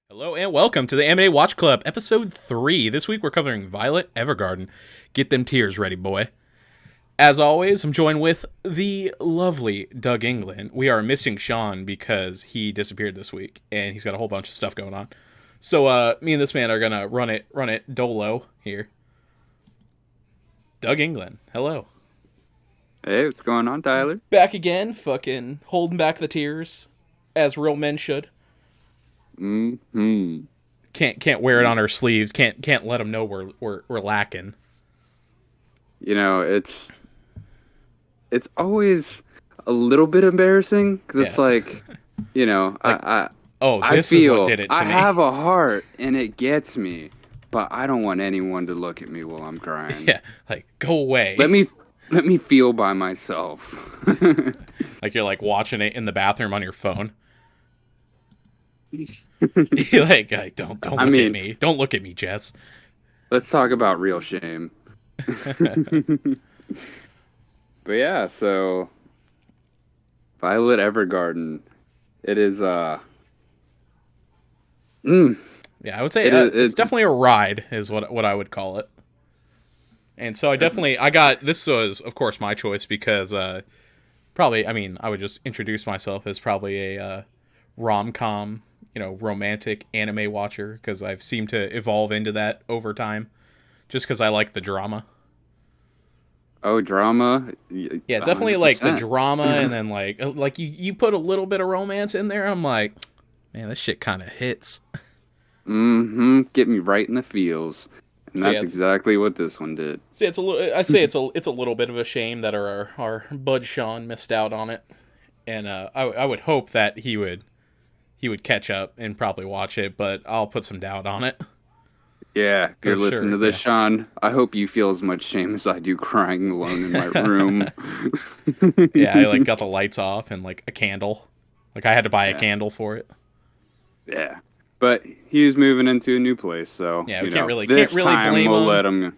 Hello and welcome to the Anime Watch Club, episode 3. This week we're covering Violet Evergarden. Get them tears ready, boy. As always, I'm joined with the lovely Doug England. We are missing Sean because he disappeared this week, and he's got a whole bunch of stuff going on. So, me and this man are gonna run it dolo here. Doug England, hello. Hey, what's going on, Tyler? Back again, fucking holding back the tears, as real men should. Hmm. Can't wear it on our sleeves. Can't let them know we're lacking. You know, it's always a little bit embarrassing because it's Yeah. like, you know, Like, I oh, I this is what feel did it to I me. have a heart and it gets me, but I don't want anyone to look at me while I'm crying. Yeah, like go away. Let me feel by myself. Like you're like watching it in the bathroom on your phone. You're like don't I look at mean, me. Don't look at me, Jess. let's talk about real shame. But yeah, so Violet Evergarden, it is mm, Yeah, I would say it is it's it definitely a ride, is what I would call it. And so I got this was of course my choice because probably I would just introduce myself as probably a rom com romantic anime watcher because I've seemed to evolve into that over time, just because I like the drama. Oh, drama, Yeah, definitely like the 100%. drama, and then like you put a little bit of romance in there. I'm like, man, this shit kind of hits. Mm-hmm. Get me right in the feels, and So yeah, that's exactly what this one did. it's a little. I'd say it's a little bit of a shame that our Bud Sean missed out on it, and I would hope that he would catch up and probably watch it, but I'll put some doubt on it. Yeah, if But you're I'm listening sure, to this, yeah, Sean, I hope you feel as much shame as I do crying alone in my room. yeah. I like got the lights off and like a candle. Like I had to buy a Yeah, candle for it. yeah. But he's moving into a new place, so Yeah, we can't really can't this really time blame we'll him. let him.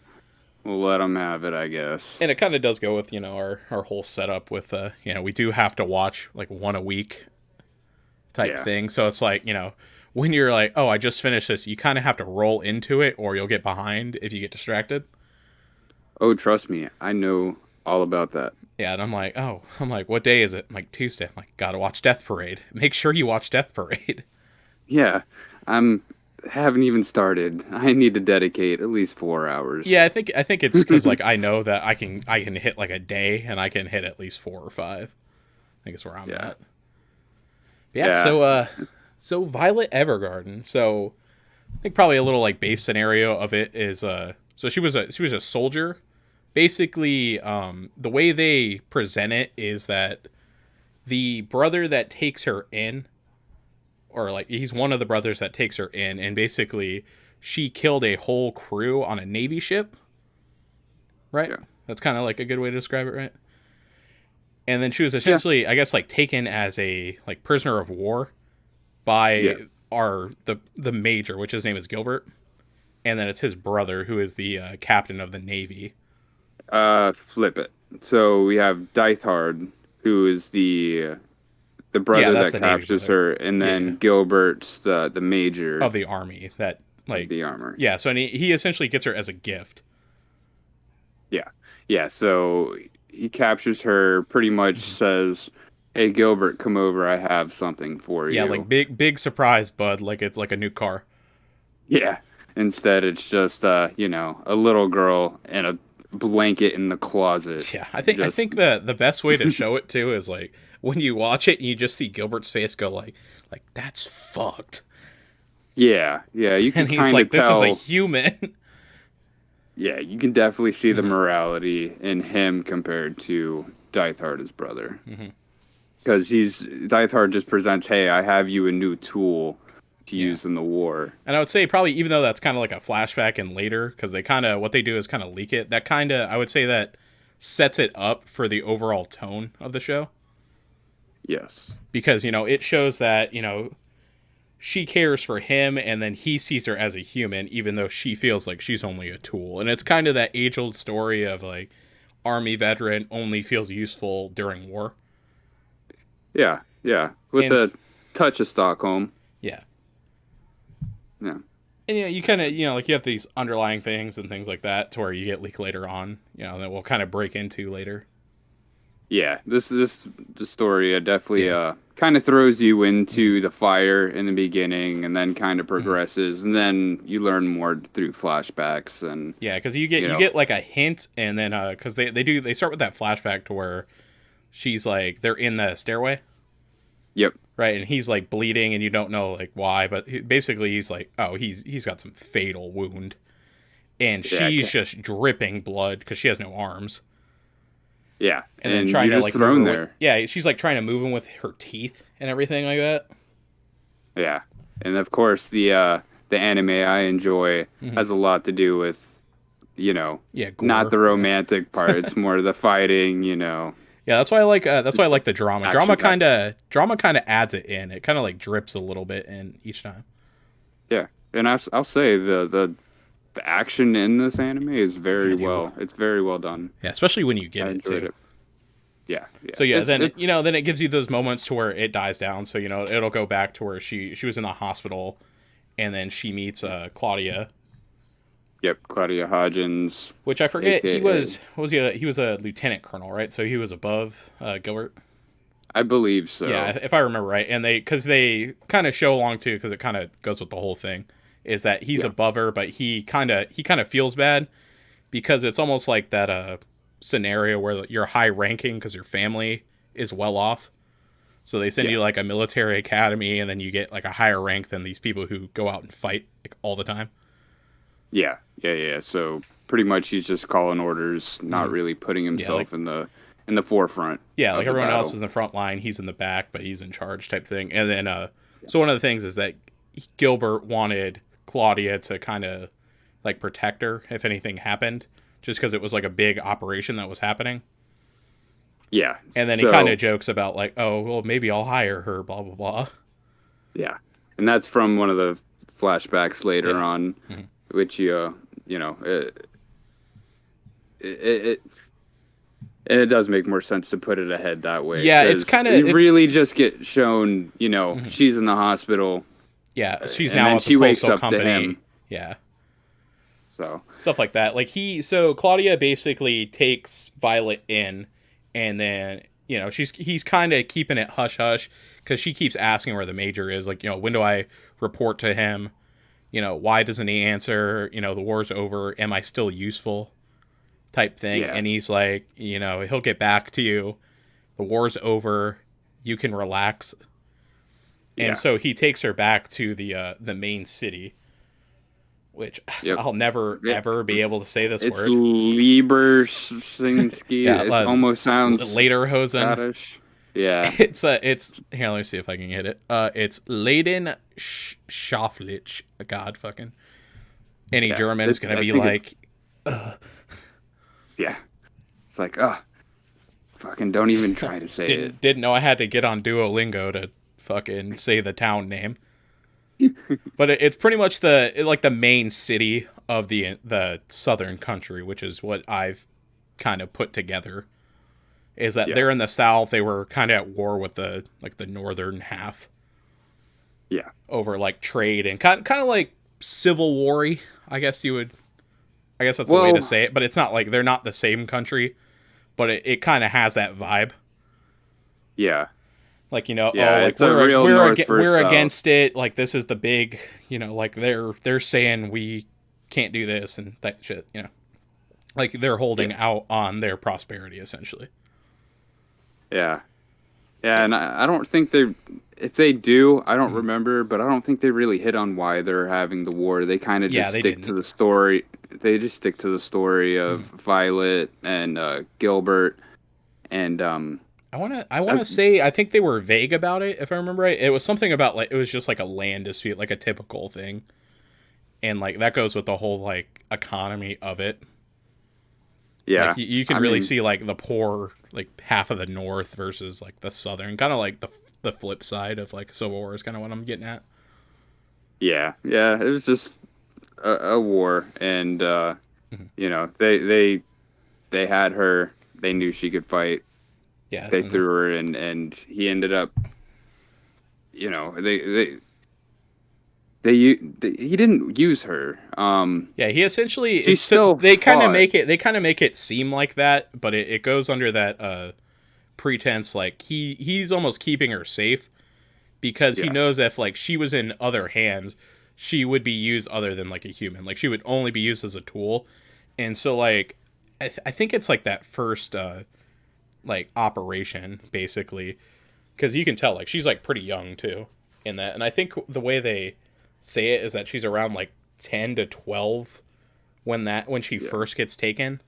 We'll let him have it, I guess. And it kind of does go with our whole setup with we do have to watch like one a week type Yeah. thing. So it's like, when you're like, oh, I just finished this, you kind of have to roll into it or you'll get behind if you get distracted. Oh, trust me, I know all about that. Yeah, and I'm like, what day is it? I'm like, Tuesday. I'm like, gotta watch Death Parade. Make sure you watch Death Parade. Yeah, I'm haven't even started. I need to dedicate at least 4 hours. Yeah, I think it's because like I know that I can hit like a day and I can hit at least 4 or 5. I think it's where I'm Yeah. at. But yeah, Yeah. so Violet Evergarden. So I think probably a little like base scenario of it is so she was a soldier. Basically, the way they present it is that the brother that takes her in, or like he's one of the brothers that takes her in, and basically she killed a whole crew on a navy ship, right? Yeah. That's kind of like a good way to describe it, right? And then she was Yeah. essentially, I guess, like taken as a like prisoner of war by Yes. the major, which his name is Gilbert, and then it's his brother who is the captain of the navy. Flip it. So we have Dithard, who is the Yeah, brother that's that the navy captures brother. her, and Yeah, then Gilbert's the major of the army that of like the armor. yeah. So and he essentially gets her as a gift. Yeah. Yeah. So he captures her, pretty much says, "Hey, Gilbert, come over. I have something for Yeah, like you." big surprise, bud. Like it's like a new car. Yeah. Instead, it's just a little girl and a blanket in the closet. Yeah, I think Just the best way to show it too is like when you watch it and you just see Gilbert's face go like that's fucked, yeah, yeah. You can and he's kind of like, this is a tell. human. Yeah, you can definitely see the Hmm. morality in him compared to Dithard, his brother. Hmm. Because Dithard just presents, "Hey, I have you a new tool to Yeah, use in the war." and I would say probably even though that's kind of like a flashback and later because they kind of what they do is kind of leak it. That kind of I would say that sets it up for the overall tone of the show Yes. because it shows that she cares for him and then he sees her as a human even though she feels like she's only a tool, and it's kind of that age old story of like army veteran only feels useful during war. Yeah, yeah. With And a touch of Stockholm. yeah, Yeah. And you kind of like you have these underlying things and things like that to where you get leak later on, that we'll kind of break into later. Yeah, this the story definitely Yeah. kind of throws you Mm-hmm. into the fire in the beginning, and then kind of Mm-hmm. progresses, and then you learn more through flashbacks, and Yeah, because you know, get like a hint, and then because they start with that flashback to where she's like they're in the stairway, yep, right, and he's like bleeding, and you don't know like why, but basically he's like, oh, he's got some fatal wound, and yeah, she's just dripping blood because she has no arms, yeah, and then and trying you're to just like move thrown her with there, she's like trying to move him with her teeth and everything like that. yeah, and of course the anime I enjoy Mm-hmm. has a lot to do with Yeah, not gore. the Yeah. romantic part. It's more the fighting, Yeah, that's why I like just the the drama. action pack. Drama kind of adds it in. It kind of like drips a little bit in each time. Yeah, and I'll say the action in this anime is Yeah, dude. it's very well done. Yeah, especially when you get I it enjoyed too. it. Yeah, yeah. So yeah, then It's then it gives you those moments to where it dies down. So it'll go back to where she was in the hospital, and then she meets Claudia, yep, Claudia Hodgins, which I forget he aka was. What was he? He was a lieutenant colonel, right? So he was above Gilbert. I believe Yeah, so. if I remember right, and they kind of show along too because it kind of goes with the whole thing, is that he's Yeah, above her, but he kind of feels bad because it's almost like that scenario where you're high ranking because your family is well off. So they send yeah, you like a military academy, and then you get like a higher rank than these people who go out and fight like all the time. yeah. So pretty much he's just calling orders, not Mm-hmm. really putting Yeah, like himself in the forefront like of the everyone else is battle. in the front line, he's in the back, but he's in charge type thing. And then so one of the things is that Gilbert wanted Claudia to kind of like protect her if anything happened, just because it was like a big operation that was happening. Yeah. And then he kind of So jokes about like, oh, well, maybe I'll hire her, blah blah blah. yeah, and that's from one of the flashbacks later Yeah. on, Mm-hmm. which you know it and it does make more sense to put it ahead that way Yeah, it's because kind of we it's really just get shown, mhm. she's in the hospital Yeah, she's and now then at the she wakes postal up to company. him. Yeah, So stuff like that. Like so Claudia basically takes Violet in, and then he's kind of keeping it hush hush because she keeps asking where the major is. Like when do I report to him? Why doesn't he answer? The war's over. Am I still useful? Type thing. yeah, And he's like, he'll get back to you. The war's over. You can relax. And yeah, so he takes her back to the main city, which yep. I'll never It, ever be able to say this it's word. Liebersinski. Yeah, It almost sounds Lederhosen. Scottish. Yeah, It's here. Let me see if I can hit it. It's Leiden Schafflich. God fucking any yeah. German is gonna I be think it. like, Yeah, it's like fucking don't even try to say it. didn't know I had to get on Duolingo to fucking say the town name. But it's pretty much like the main city of the southern country, which is what I've kind of put together. Is that Yeah, they're in the south? They were kind of at war with the northern half yeah, over like trade and kind of like civil war-y, I guess you would. I guess that's the way to well, say it. But it's not like they're not the same country, but it kind of has that vibe. yeah, Like yeah. like It's a real North versus we're South. against it. Like this is the big, like they're saying we can't do this and that shit. Like they're holding Yeah, out on their prosperity essentially. yeah, yeah. And I don't think they. If they do, I don't Mhm. remember, but I don't think they really hit on why they're having the war. They kind of Yeah, just they stick to didn't. the story. They just stick to the story of Mhm. Violet and Gilbert, and I want to that, say I think they were vague about it if I remember right. It was something about like it was just like a land dispute, like a typical thing, and like that goes with the whole like economy of it. Like yeah. you can I really mean, see like the poor like half of the north versus like the southern, kind of like the flip side of like Civil War is kind of what I'm getting at. yeah, yeah. It was just a war, and Mhm. they had her. They knew she could fight. Yeah, They and then threw her, and he ended up. They he didn't use her. Yeah, he essentially She still they kind of fought. make it seem like that, but it goes under that pretense like he's almost keeping her safe because he Yeah, knows that if like she was in other hands, she would be used other than like a human. Like she would only be used as a tool. And so like I think it's like that first like operation basically because you can tell like she's like pretty young too in that. And I think the way they say it is that she's around like 10 to 12 when she yeah, first gets taken,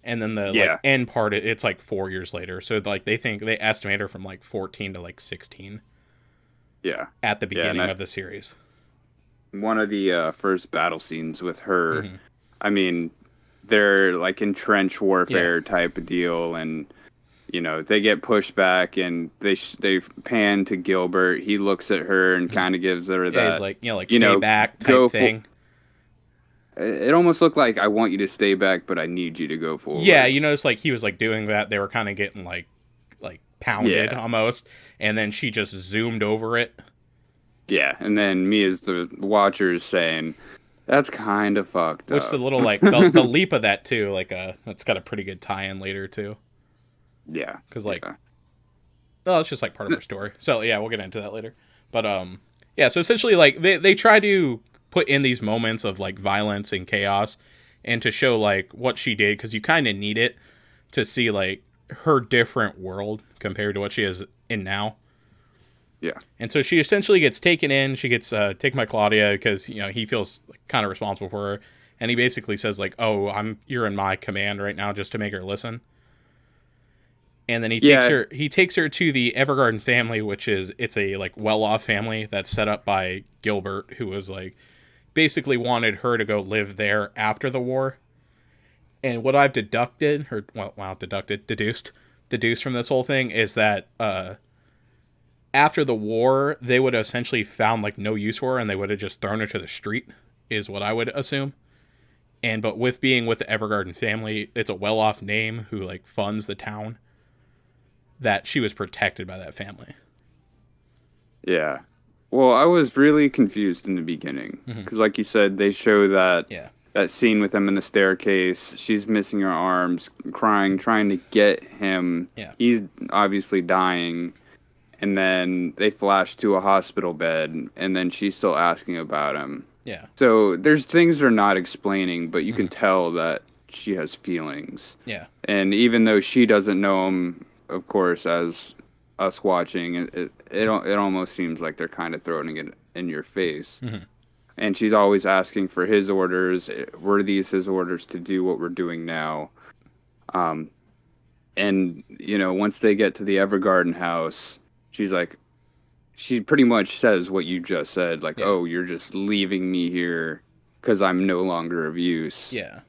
and then the like yeah, end part it's like 4 years later, so like they estimate her from like 14 to like 16 yeah, at the yeah. And beginning of the series. one of the first battle scenes with her, Hmm. I mean, they're like in trench Yeah. warfare type of deal, and they get pushed back, and they pan to Gilbert. He looks at her and Hmm. kind of gives her Yeah, he's that, like like you stay know, back type go for. thing. It almost looked like I want you to stay back, but I need you to go Yeah, forward. you notice like he was like doing that, they were kind of getting like pounded Yeah, almost, and then she just zoomed over it. yeah. And then me as the watcher is saying, that's kind of fucked Which the up. little like the leap of that too, like that's got a pretty good tie-in later too, Yeah, because like yeah, oh, it's just like part of her story. So yeah, we'll get into that later. But yeah. So essentially, like they try to put in these moments of like violence and chaos, and to show like what she did because you kind of need it to see like her different world compared to what she is in now. yeah, And so she essentially gets taken in. She gets taken by Claudia because he feels like, kind of responsible for her, and he basically says like, "Oh, you're in my command right now," just to make her listen. And then yeah, he takes her to the Evergarden family, which is it's a like well-off family that's set up by Gilbert, who was like basically wanted her to go live there after the war. And what I've deducted or well, wow, deduced from this whole thing is that after the war they would have essentially found like no use for her and they would have just thrown her to the street is what I would assume. And but with being with the Evergarden family, it's a well-off name who like funds the town, that she was protected by that family. yeah. Well, I was really confused in the beginning Hmm. because, like you said, they show that Yeah. that scene with him in the staircase. She's missing her arms, crying, trying to get him. Yeah. He's obviously dying, and then they flash to a hospital bed, and then she's still asking about him. Yeah. So there's things they're not explaining, but you can Hmm. tell that she has feelings. Yeah. And even though she doesn't know him, of course, as us watching, it almost seems like they're kind of throwing it in your face. Hmm. And she's always asking for his orders. Were these his orders to do what we're doing now? Um, and once they get to the Evergarden house, she's like, she pretty much says what you just said, like, Yeah. "Oh, you're just leaving me here because I'm no longer of use." Yeah.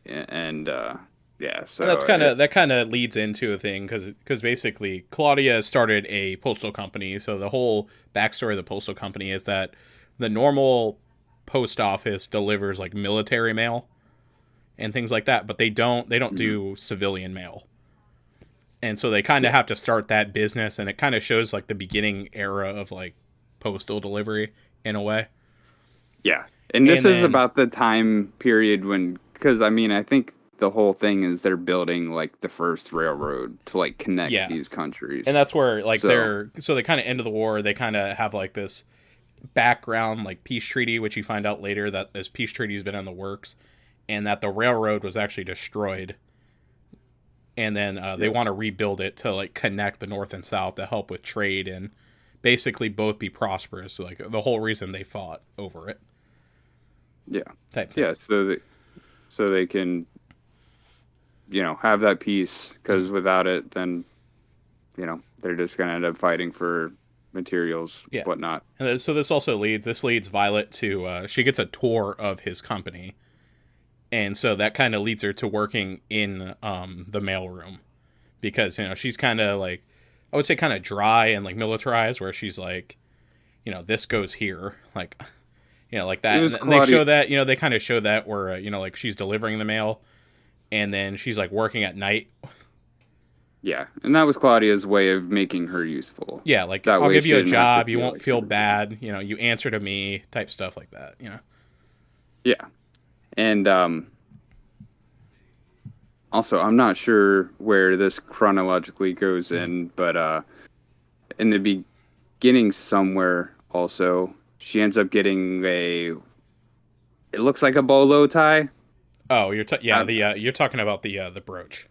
And yeah, And so it, that kind of leads into a thing because basically Claudia started a postal company. So the whole backstory of the postal company is that the normal post office delivers like military mail and things like that, but they don't mhm, do civilian mail. And so they kind of yeah, have to start that business, and it kind of shows like the beginning era of like postal delivery in a way. yeah. And this And is then about the time period when, because I mean, I think the whole thing is they're building like the first railroad to like connect yeah, these and countries. that's where like So they kind of end of the war. They kind of have like this background like peace treaty, which you find out later that this peace treaty has been in the works, and that the railroad was actually destroyed. And then they yeah, want to rebuild it to like connect the north and south to help with trade and basically both be prosperous. So, like the whole reason they fought over it, yeah, type thing. yeah. So they can have that peace because without it, then they're just gonna end up fighting for materials, Yeah. whatnot. And so this leads Violet to she gets a tour of his company, and so that kind of leads her to working in the mailroom because she's kind of like I would say kind of dry and like militarized, where she's like this goes here, like like It that, was and they Claudia. show that they kind of show that where like she's delivering the mail, and then she's like working at night, Yeah, and that was Claudia's way of making her useful. Yeah, like That I'll way give she you a didn't have to job, you feel won't like she feel was doing bad, you answer to me, type stuff like that. Yeah. And also, I'm not sure where this chronologically goes Mhm. in, but in the beginning somewhere also, she ends up getting it looks like a bolo tie. Oh, yeah, Uh, the you're talking about the brooch.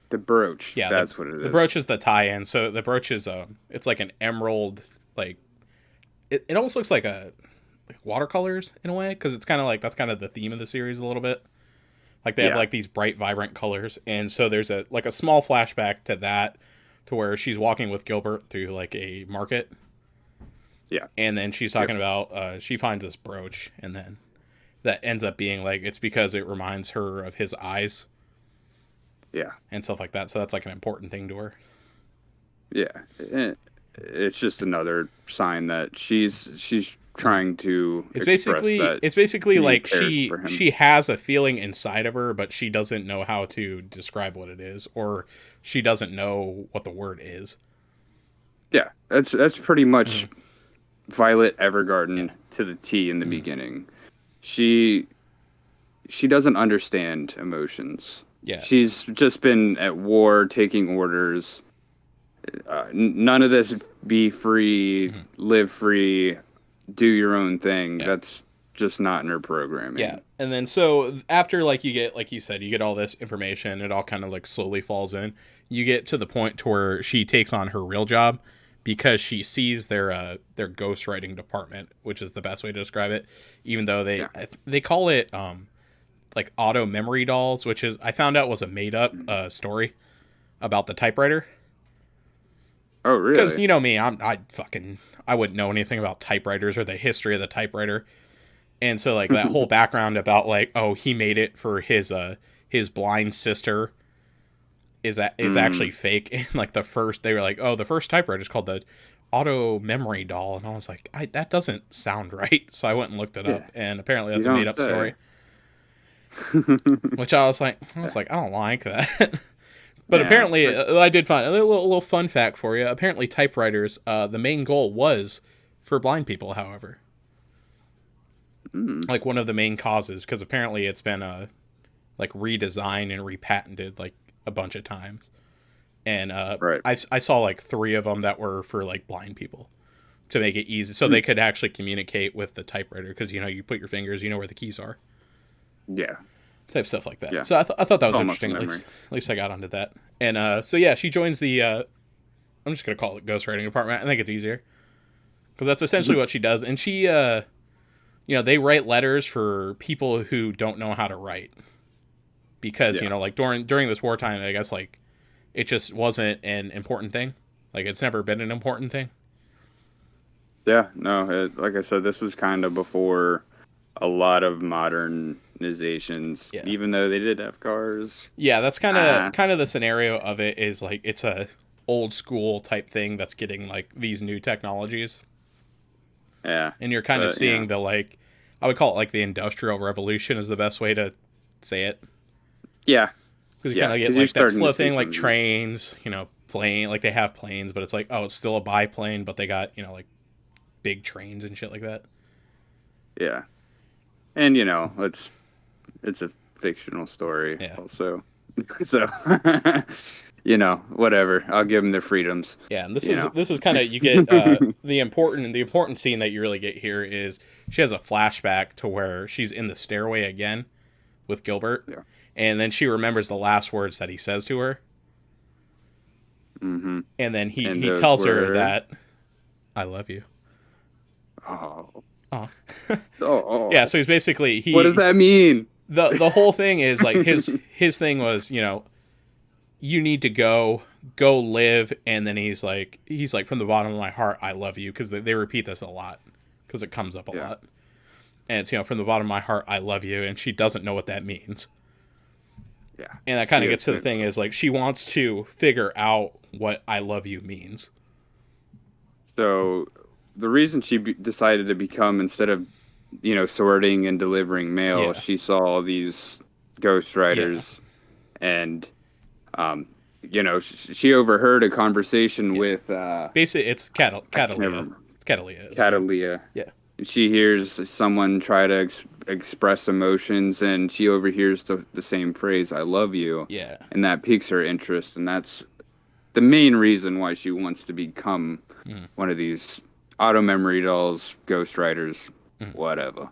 the brooch, Yeah, the that's what it the is. brooch is the tie-in. So the brooch is it's like an emerald, like it almost looks like watercolors in a way, because it's kind of like that's kind of the theme of the series a little bit. Like they have Yeah, like these bright, vibrant colors, and so there's a small flashback to that, to where she's walking with Gilbert through like a market, yeah, and then she's yep, talking about she finds this brooch, and then that ends up being like it's because it reminds her of his eyes yeah, and stuff like that. So that's like an important thing to her. yeah. It's just another sign that she's Mhm. trying to It's express basically that it's basically she like cares for him. she has a feeling inside of her, but she doesn't know how to describe what it is, or she doesn't know what the word is. Yeah, that's pretty Hmm. much Violet Yeah. Evergarden to the T in the Hmm. beginning. She she doesn't understand emotions. Yeah. She's just been at war taking orders. None of this be free, Hmm. live free, do your own thing. Yeah. That's just not in her Yeah. programming. And then so after like you get like you said, you get all this information, it all kind of like slowly falls in. You get to the point to where she takes on her real job because she sees their ghostwriting department, which is the best way to describe it. Even though Yeah. they call it like auto memory dolls, which is I found out was a made up story about the typewriter. Oh, Because really? me, I wouldn't know anything about typewriters or the history of the typewriter. And so like that whole background about like, oh, he made it for his blind sister is that it's Mm, actually fake. And like they were like, oh, the first typewriter is called the auto memory doll, and I was like, that doesn't sound right. So I went and looked it yeah. up, and apparently You that's a made don't up say. story. Which I was like, I don't like that. But Yeah. apparently, But I did find a little fun fact for you. Apparently, typewriters, the main goal was for blind people. However, mm, like one of the main causes, because apparently it's been like redesigned and repatented like a bunch of times. And right. I saw like three of them that were for like blind people to make it easy, so Mm, they could actually communicate with the typewriter, because you put your fingers, you know where the keys are, yeah. type stuff like that. Yeah. So I thought that It's was almost interesting. At memory. least I got onto that. And so yeah, she joins the I'm just gonna call it ghostwriting department. I think it's easier because that's essentially what she does. And she they write letters for people who don't know how to write, because Yeah. like during this wartime, I guess like it just wasn't an important thing. Like it's never been an important thing. Yeah. No, like I said, this was kind of before a lot of modernizations, Yeah. even though they did have cars. Yeah, that's kind of Ah, kind of the scenario of it, is like it's a old school type thing that's getting like these new technologies, yeah. and you're kind of But, you know, seeing the like I would call it like the industrial revolution is the best way to say it, yeah. because you kind Yeah. of get Because you're like that starting to slow see thing some like of these. trains, plane, like they have planes, but it's like, oh, it's still a biplane, but they got like big trains and shit like that. Yeah. And, it's a fictional story Yeah. also. So, whatever. I'll give them their freedoms, Yeah, and this you is know. this is kind of you get the important scene that you really get here is she has a flashback to where she's in the stairway again with Gilbert, Yeah. and then she remembers the last words that he says to her, Hmm. and then he And he those tells her were, that I love you. oh, Oh, yeah. oh, So he's basically what does he that mean? the whole thing is like his thing was you need to go live, and then he's like from the bottom of my heart I love you, because they repeat this a lot because it comes up a Yeah. lot, and it's from the bottom of my heart I love you, and she doesn't know what that means. Yeah. And that kind She of has gets to the been, thing is like she wants to figure out what I love you means. so the reason she decided to become, instead of, sorting and delivering mail, Yeah. she saw these Yeah. ghostwriters and, um, she overheard a conversation Yeah. with Basically, it's I can never Catalia. remember. It's Catalia is her name. Catalia. Yeah. She hears someone try to express emotions, and she overhears the same phrase, "I love you," Yeah. and that piques her interest, and that's the main reason why she wants to become Mm. one of these auto memory dolls, ghostwriters, Mm. whatever.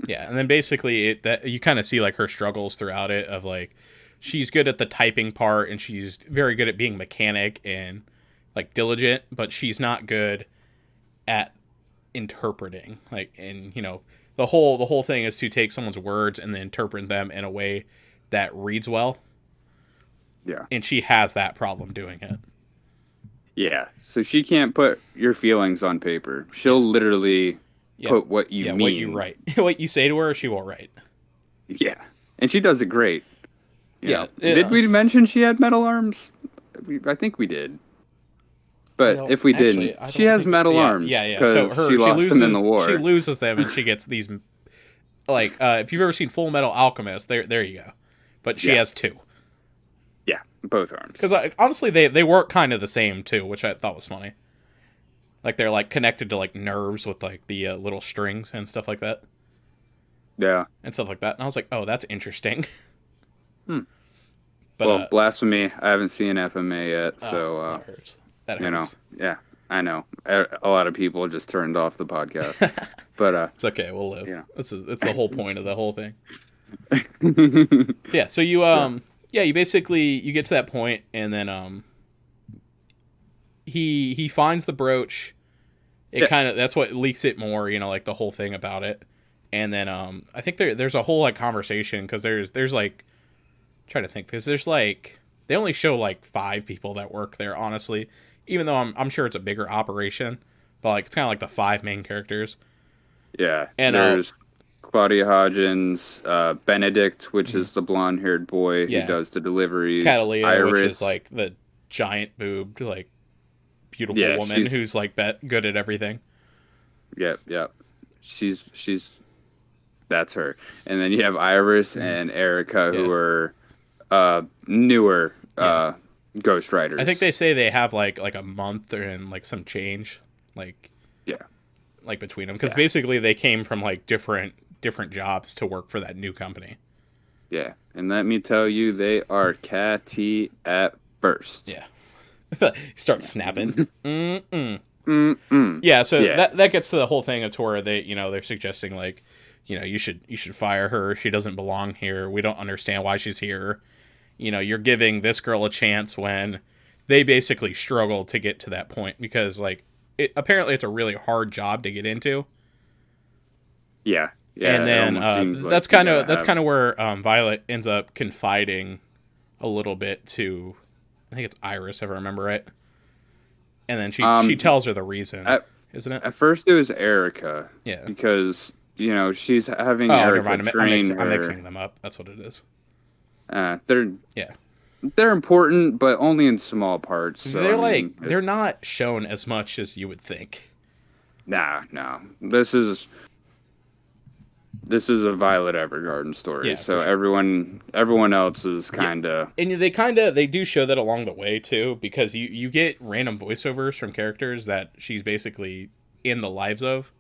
Yeah, and then basically that you kind of see like her struggles throughout it of like she's good at the typing part and she's very good at being mechanic and like diligent, but she's not good at interpreting. Like and the whole thing is to take someone's words and then interpret them in a way that reads well, Yeah. and she has that problem doing it. Yeah. So she can't put your feelings on paper. Yeah. She'll literally Yeah. put what you Yeah, what you mean. write. What you say to her, she will write. Yeah. And she does it great. Yeah. Did we mention she had metal arms? I think we did. But if we didn't, Actually, I she don't has think. metal Yeah, arms yeah, yeah. So because her she she lost them in the loses she war. loses them and she gets these like if you've ever seen Full Metal Alchemist, there you go. But she Yeah. has two Yeah, both arms. because honestly they work kind of the same too, which I thought was funny. Like they're like connected to like nerves with like the little strings and stuff like that Yeah. and stuff like that. And I was like, oh, that's interesting. Hmm. But Well, blasphemy. I haven't seen FMA yet, so that hurts. That you know, hurts. yeah, I know. A lot of people just turned off the podcast, but It's okay. We'll live. yeah. It's the whole point of the whole thing. Yeah. So you you basically you get to that point and then he finds the brooch. It Yeah. kind of that's what leaks it more, like the whole thing about it. And then I think there's a whole like conversation because there's like try to think because there's like they only show like 5 people that work there honestly, even though I'm sure it's a bigger operation, but like it's kind of like the 5 main characters. Yeah, And there's Claudia Hodgins, Benedict, which is the blonde-haired boy Yeah. who does the deliveries. Catalia, Iris, which is like the giant boobed like beautiful Yeah, woman she's- who's like good at everything. yep. She's that's her. And then you have Iris and Erica, who are newer ghostwriters. I think they say they have like a month and like some change like yeah, like between them because basically they came from like different jobs to work for that new company. yeah. And let me tell you, they are catty at first. Yeah. Start snapping. Mm-mm. Mm-mm. Yeah, so Yeah. that gets to the whole thing of where they they're suggesting like you should fire her. She doesn't belong here. We don't understand why she's here. You're giving this girl a chance when they basically struggle to get to that point because like apparently it's a really hard job to get into. Yeah. And then that's kind of where Violet ends up confiding a little bit to I think it's Iris if I remember right. And then she tells her the reason, isn't it? At first, it was Erica. Yeah. Because she's having Oh, Erica never mind. train her. I'm mixing them up. That's what it is. They're Yeah. important, but only in small parts. So, They're not shown as much as you would think. no. This is a Violet Evergarden story. Yeah, so for sure. everyone else is kind of And they do show that along the way too, because you get random voiceovers from characters that she's basically in the lives of.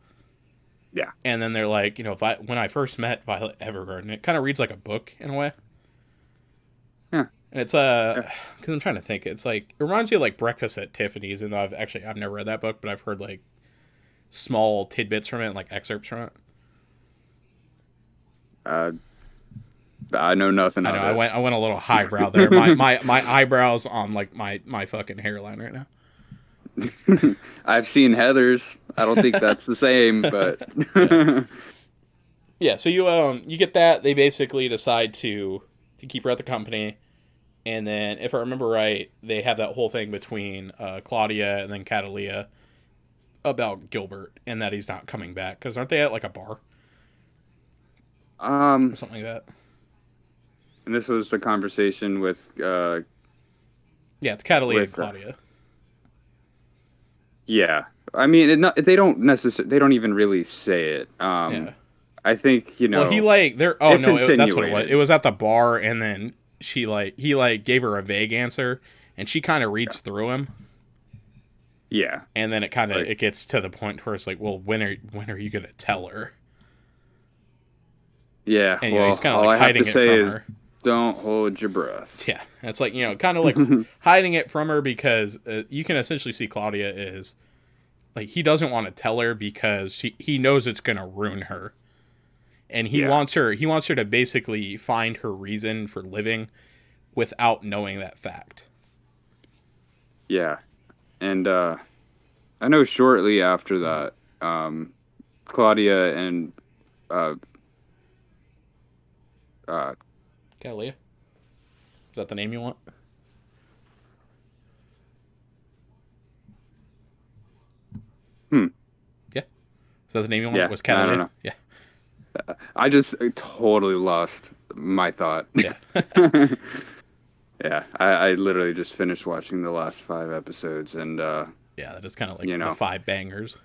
yeah. And then they're like, when I first met Violet Evergarden, it kind of reads like a book in a way. Yeah. And it's because I'm trying to think, it's like it reminds me of like Breakfast at Tiffany's, and I've never read that book, but I've heard like small tidbits from it, like excerpts from it. I know nothing. I know of it. I went a little highbrow there. My eyebrows on like my fucking hairline right now. I've seen Heather's. I don't think that's the same, but Yeah, so you get that. They basically decide to keep her at the company, and then if I remember right, they have that whole thing between Claudia and then Catalia about Gilbert and that he's not coming back because aren't they at like a bar or something like that? And this was the conversation with Yeah, it's Catalia and with, Claudia. yeah. I mean, they don't even really say it. Yeah. I think Well, he like they're. Oh it's no, that's what it was. insinuated. It was at the bar, and then he like gave her a vague answer, and she kind of reads through him, Yeah. and then Like, it gets to the point where it's like, well, when are you gonna tell her? yeah. And Well, he's kind of all like I have to hiding it say from is her. don't hold your breath. Yeah, and it's like, kind of like hiding it from her because you can essentially see Claudia is like, he doesn't want to tell her because he knows it's gonna ruin her, and Yeah. he wants her to basically find her reason for living without knowing that fact. Yeah. And I know shortly after that, um, Claudia and uh, uh, Kalia, is that the name you want? hmm, Yeah, is that the name you want? yeah, Was I don't Kalia? know. Yeah, I just totally lost my thought. yeah, Yeah, I literally just finished watching the last 5 episodes, and yeah. That is kind of like you the know, five bangers.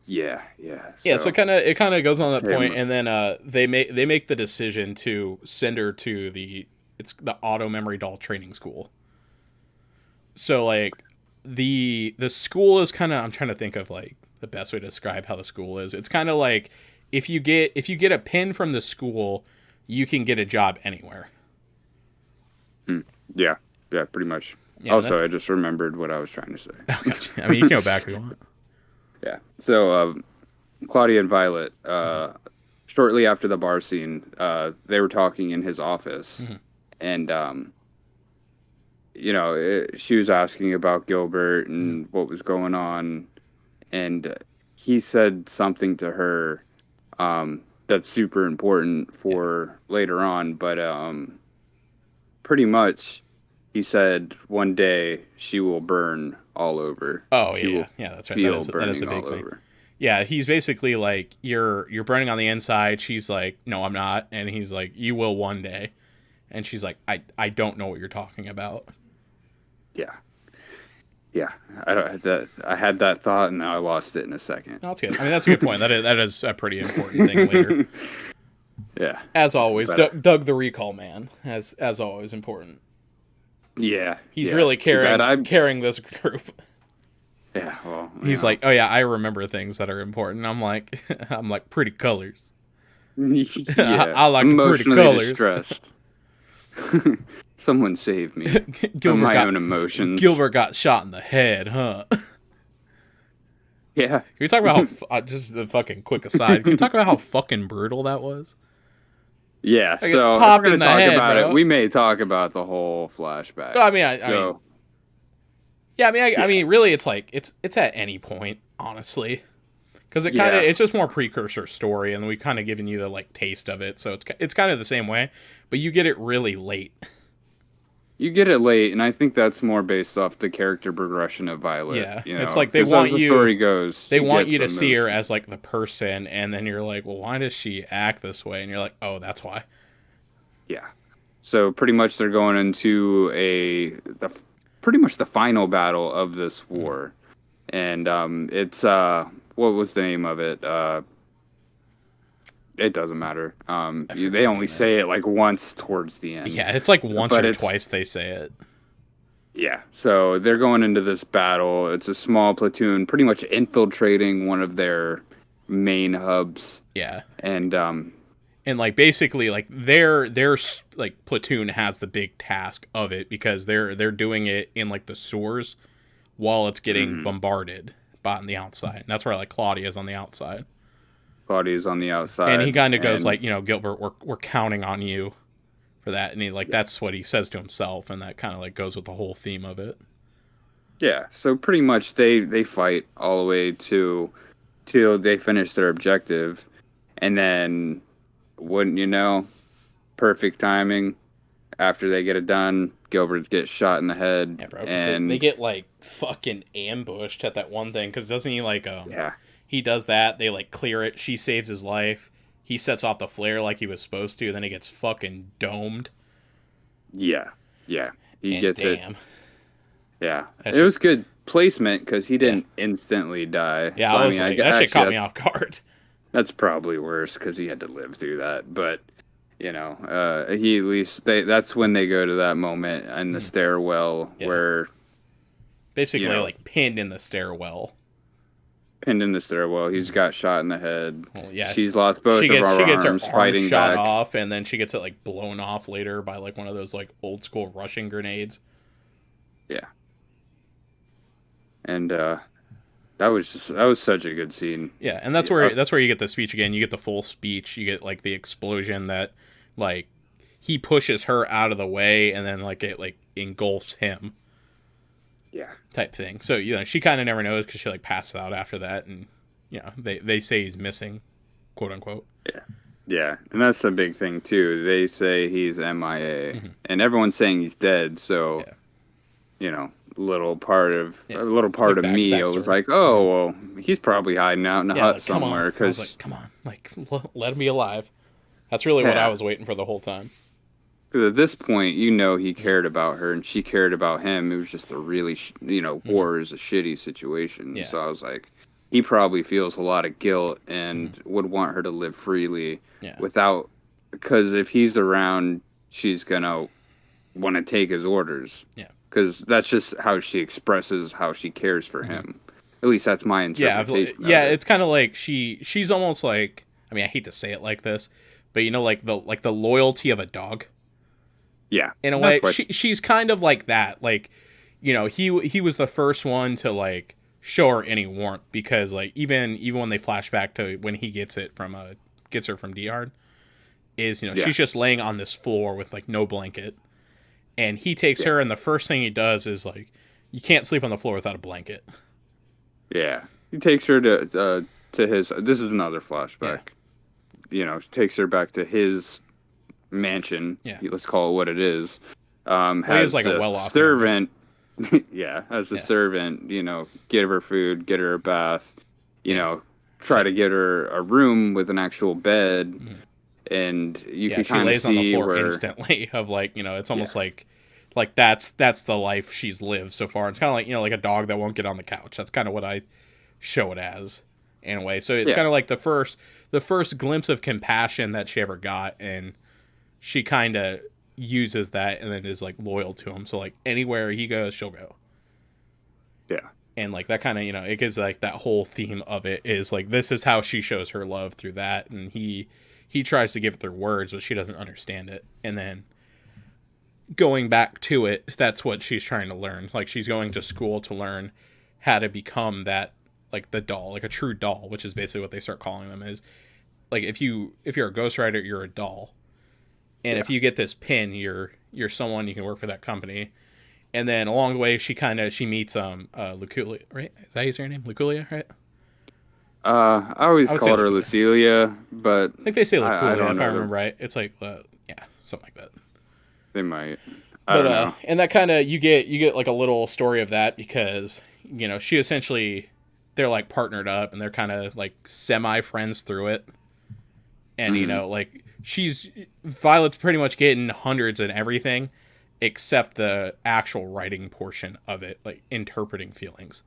yeah, yeah. Yeah, so So it kind of goes on that point, same. and then they make the decision to send her to the auto memory doll training school. So like the school is kind of, I'm trying to think of like the best way to describe how the school is. It's kind of like if you get a pin from the school, you can get a job anywhere. Hmm, yeah, yeah, pretty much. Yeah, Also, I just remembered what I was trying to say. gotcha. I mean, you can go back if you want. Yeah. So Claudia and Violet, shortly after the bar scene, they were talking in his office, and she was asking about Gilbert Mm-hmm. and what was going on, and he said something to her that's super important Yeah. for later on, but pretty much he said one day she will burn all over. Oh She yeah, will yeah. That's right. feel That is a burning big all thing. over. Yeah, he's basically like, you're burning on the inside. She's like, no, I'm not, and he's like, you will one day, and she's like, I don't know what you're talking about. Yeah. Yeah. I had that thought and now I lost it in a second. No, that's good. I mean, that's a good point. That is a pretty important thing later. Yeah. As always, But Doug the Recall Man, as always, important. yeah. He's Yeah. really Too bad carrying this group. yeah, well, He's like, oh yeah, I remember things that are important. I'm like, I'm like, pretty colors. yeah. I like the pretty Emotionally colors. distressed. Someone save me from Gilbert my got own emotions. Gilbert got shot in the head, huh? Can Yeah. we talk about how just a fucking quick aside? Can we talk about how fucking brutal that was? Yeah. Like, it's So if we're popped gonna in the talk head, about bro. it, we may talk about the whole flashback. No, I mean, I mean, So yeah, I yeah. mean, really, it's like it's at any point, honestly, because Yeah. it's just more precursor story, and we kind of given you the like taste of it, so it's kind of the same way, but you get it really late. You get it late, and I think that's more based off the character progression of Violet. Yeah, You it's know, like they 'cause want as the you story goes, they you want get you to some see her moves. as like the person, and then you're like, well, why does she act this way? And you're like, oh, that's why. Yeah. So pretty much they're going into pretty much the final battle of this war, and it's what was the name of it? It doesn't matter. I forget They the only name is. say it like once towards the end. Yeah, it's like once But or it's twice they say it. yeah. So they're going into this battle. It's a small platoon, pretty much infiltrating one of their main hubs, Yeah, and and like basically like their like platoon has the big task of it because they're doing it in like the sewers while it's getting mhm. bombarded by on the outside. And that's where like Claudia's on the outside. Body's on the And he outside, kind of goes and like, Gilbert, we're counting on you for that. And he like yeah. that's what he says to himself, and that kind of like goes with the whole theme of it. Yeah, so pretty much they fight all the way to till they finish their objective, and then wouldn't you know, perfect timing. After they get it done, Gilbert gets shot in the head, Yeah, bro, because they and get like fucking ambushed at that one thing. Because doesn't he like yeah, he does that? They like clear it. She saves his life. He sets off the flare like he was supposed to. Then he gets fucking domed. yeah, yeah, he And gets it. damn, Yeah, that it shit, was good placement because he yeah, didn't instantly die. yeah. So I I was mean, like, that shit actually caught me off guard. that's probably worse because he had to live through that, but. He at least that's when they go to that moment in the Mhm. stairwell Yeah. where, you Basically, know, like, pinned in the stairwell. pinned in the stairwell, he's Mhm. got shot in the head. Well, yeah. She's lost both of She our gets her arms arm fighting shot back. off, and then she gets it, like, blown off later by, like, one of those, like, old school Russian grenades. Yeah. And that was such a good scene. Yeah, and Yeah, I that's where you get the speech again. You get the full speech. You get like the explosion that like he pushes her out of the way, and then like it like engulfs him yeah. type thing. So she kind of never knows because she like passes out after that, and they say he's missing, quote unquote. Yeah. Yeah, and that's the big thing too. They say he's MIA, Mm-hmm. and everyone's saying he's dead. So, Yeah, a yeah, little part like of me, I was backstory. like, Mm-hmm. oh, well, he's probably hiding out in a Yeah, hut like come on. somewhere. I was Cause like, come on, like let him be alive. That's really what I yeah, was waiting for the whole time. 'cause at this point, he Mm-hmm. cared about her and she cared about him. It was just a really, Mm-hmm. war is a shitty situation. Yeah, So I was like, he probably feels a lot of guilt mm-hmm. and would want her to live freely Yeah, without, because if he's around, she's gonna want to take his orders yeah. because that's just how she expresses how she cares for Mm-hmm. him. At least that's my Yeah, interpretation of yeah, it. it's kind of like she's almost like, I mean, I hate to say it like this, but like the loyalty of a dog Yeah, in a way. that's why. She's kind of like that. Like, he was the first one to like show her any warmth because like even when they flash back to when he gets her from Dr. Is Yeah, she's just laying on this floor with like no blanket, and he takes yeah, her, and the first thing he does is like, you can't sleep on the floor without a blanket. yeah. He takes her to his. This is another Yeah, flashback. Takes her back to his mansion. yeah. Let's call it what it is. Well, he is Has like a the well-off family. servant. Yeah, has the Yeah, servant. Get her food, get her a bath. You yeah. know, try She to get her a room with an actual bed, Mhm. and you Yeah, can she kind of lays on the see floor where. instantly of like, it's Yeah, almost like that's the life she's lived so far. It's kind of like, like a dog that won't get on the couch. That's kind of what I show it as in a way. So it's yeah, kind of like the first glimpse of compassion that she ever got, and she kind of uses that and then is like loyal to him. So like anywhere he goes, she'll go. yeah, And like that kind of, it gives like that whole theme of it is like this is how she shows her love through that, and he tries to give it through words, but she doesn't understand it. And then going back to it, that's what she's trying to learn. Like she's going to school to learn how to become that, like the doll, like a true doll, which is basically what they start calling them. Is like if you're a ghostwriter, you're a doll, and yeah. if you get this pin, you're someone, you can work for that company. And then along the way, she meets Luculia, right? Is that his name? Luculia, right? I always I would say called her Luculia. Lucilia, but I think they say I Luculia don't if I know. remember right. It's like yeah, something like that. They might. I But don't know. and that kind of you get like a little story of that because she essentially, they're like partnered up and they're kind of like semi friends through it, and Hmm. like Violet's pretty much getting hundreds and everything except the actual writing portion of it, like interpreting feelings.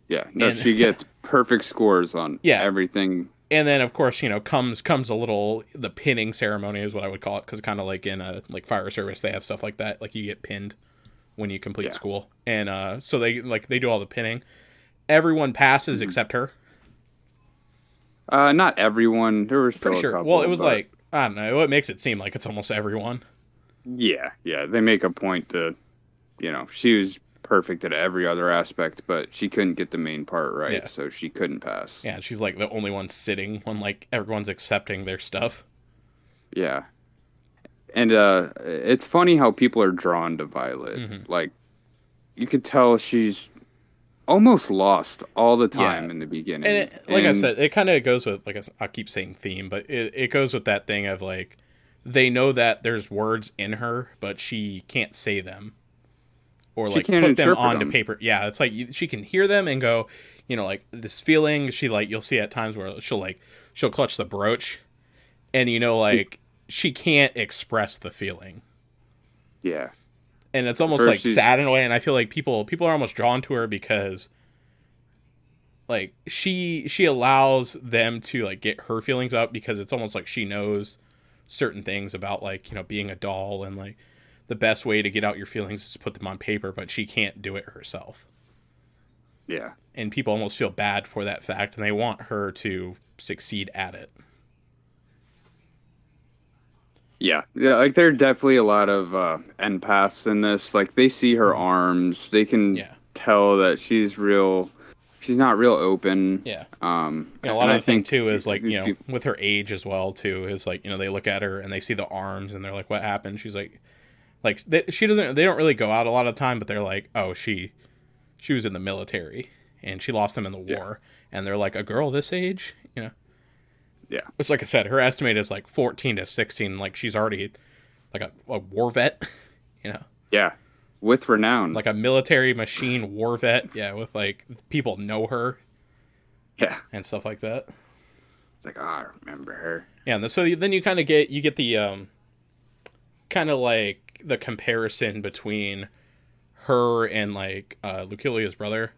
Yeah, no, And she gets perfect scores on yeah, everything. and then of course comes a little, the pinning ceremony is what I would call it, because kind of like in a like fire service they have stuff like that, like you get pinned when you complete Yeah. school, and so they do all the pinning. Everyone passes Hmm. except her. Not everyone. There were Pretty still a sure. Well, it couple, was but like, I don't know. It makes it seem like it's almost everyone. yeah, yeah. They make a point to, she was perfect at every other aspect, but she couldn't get the main part right, Yeah, so she couldn't pass. yeah. She's like the only one sitting when like everyone's accepting their stuff. Yeah. And it's funny how people are drawn to Violet. Hmm. Like you could tell she's almost lost all the Yeah, time in the and beginning. like I And said, it kind of goes with like I keep saying theme, but it goes with that thing of like they know that there's words in her, but she can't say them or she like can't put them interpret onto them. paper. Yeah, it's like she can hear them and go, like this feeling. She like, you'll see at times where she'll clutch the brooch, and like she can't express the feeling, Yeah. and it's almost First like she's sad in a way. And I feel like people are almost drawn to her because like she allows them to like get her feelings out because it's almost like she knows certain things about like, being a doll, and like the best way to get out your feelings is to put them on paper, but she can't do it herself. Yeah. And people almost feel bad for that fact, and they want her to succeed at it. Yeah. Yeah, like there are definitely a lot of empaths in this. Like they see her arms, they can Yeah. tell that she's not real open. Yeah. A lot And of I the thing think too is like, these people, with her age as well too, is like, they look at her and they see the arms and they're like, what happened? She's like they don't really go out a lot of time, but they're like, oh, she was in the military and she lost them in the war. And they're like, a girl this age, yeah. It's like I said, her estimate is like 14 to 16. Like she's already like a war vet, you know, Yeah. With renown. like a military machine war vet. Yeah. With like people know her Yeah. and stuff like that. Like, oh, I remember her. Yeah. And so then you kind of get the, kind of like the comparison between her and like, Lucilia's brother.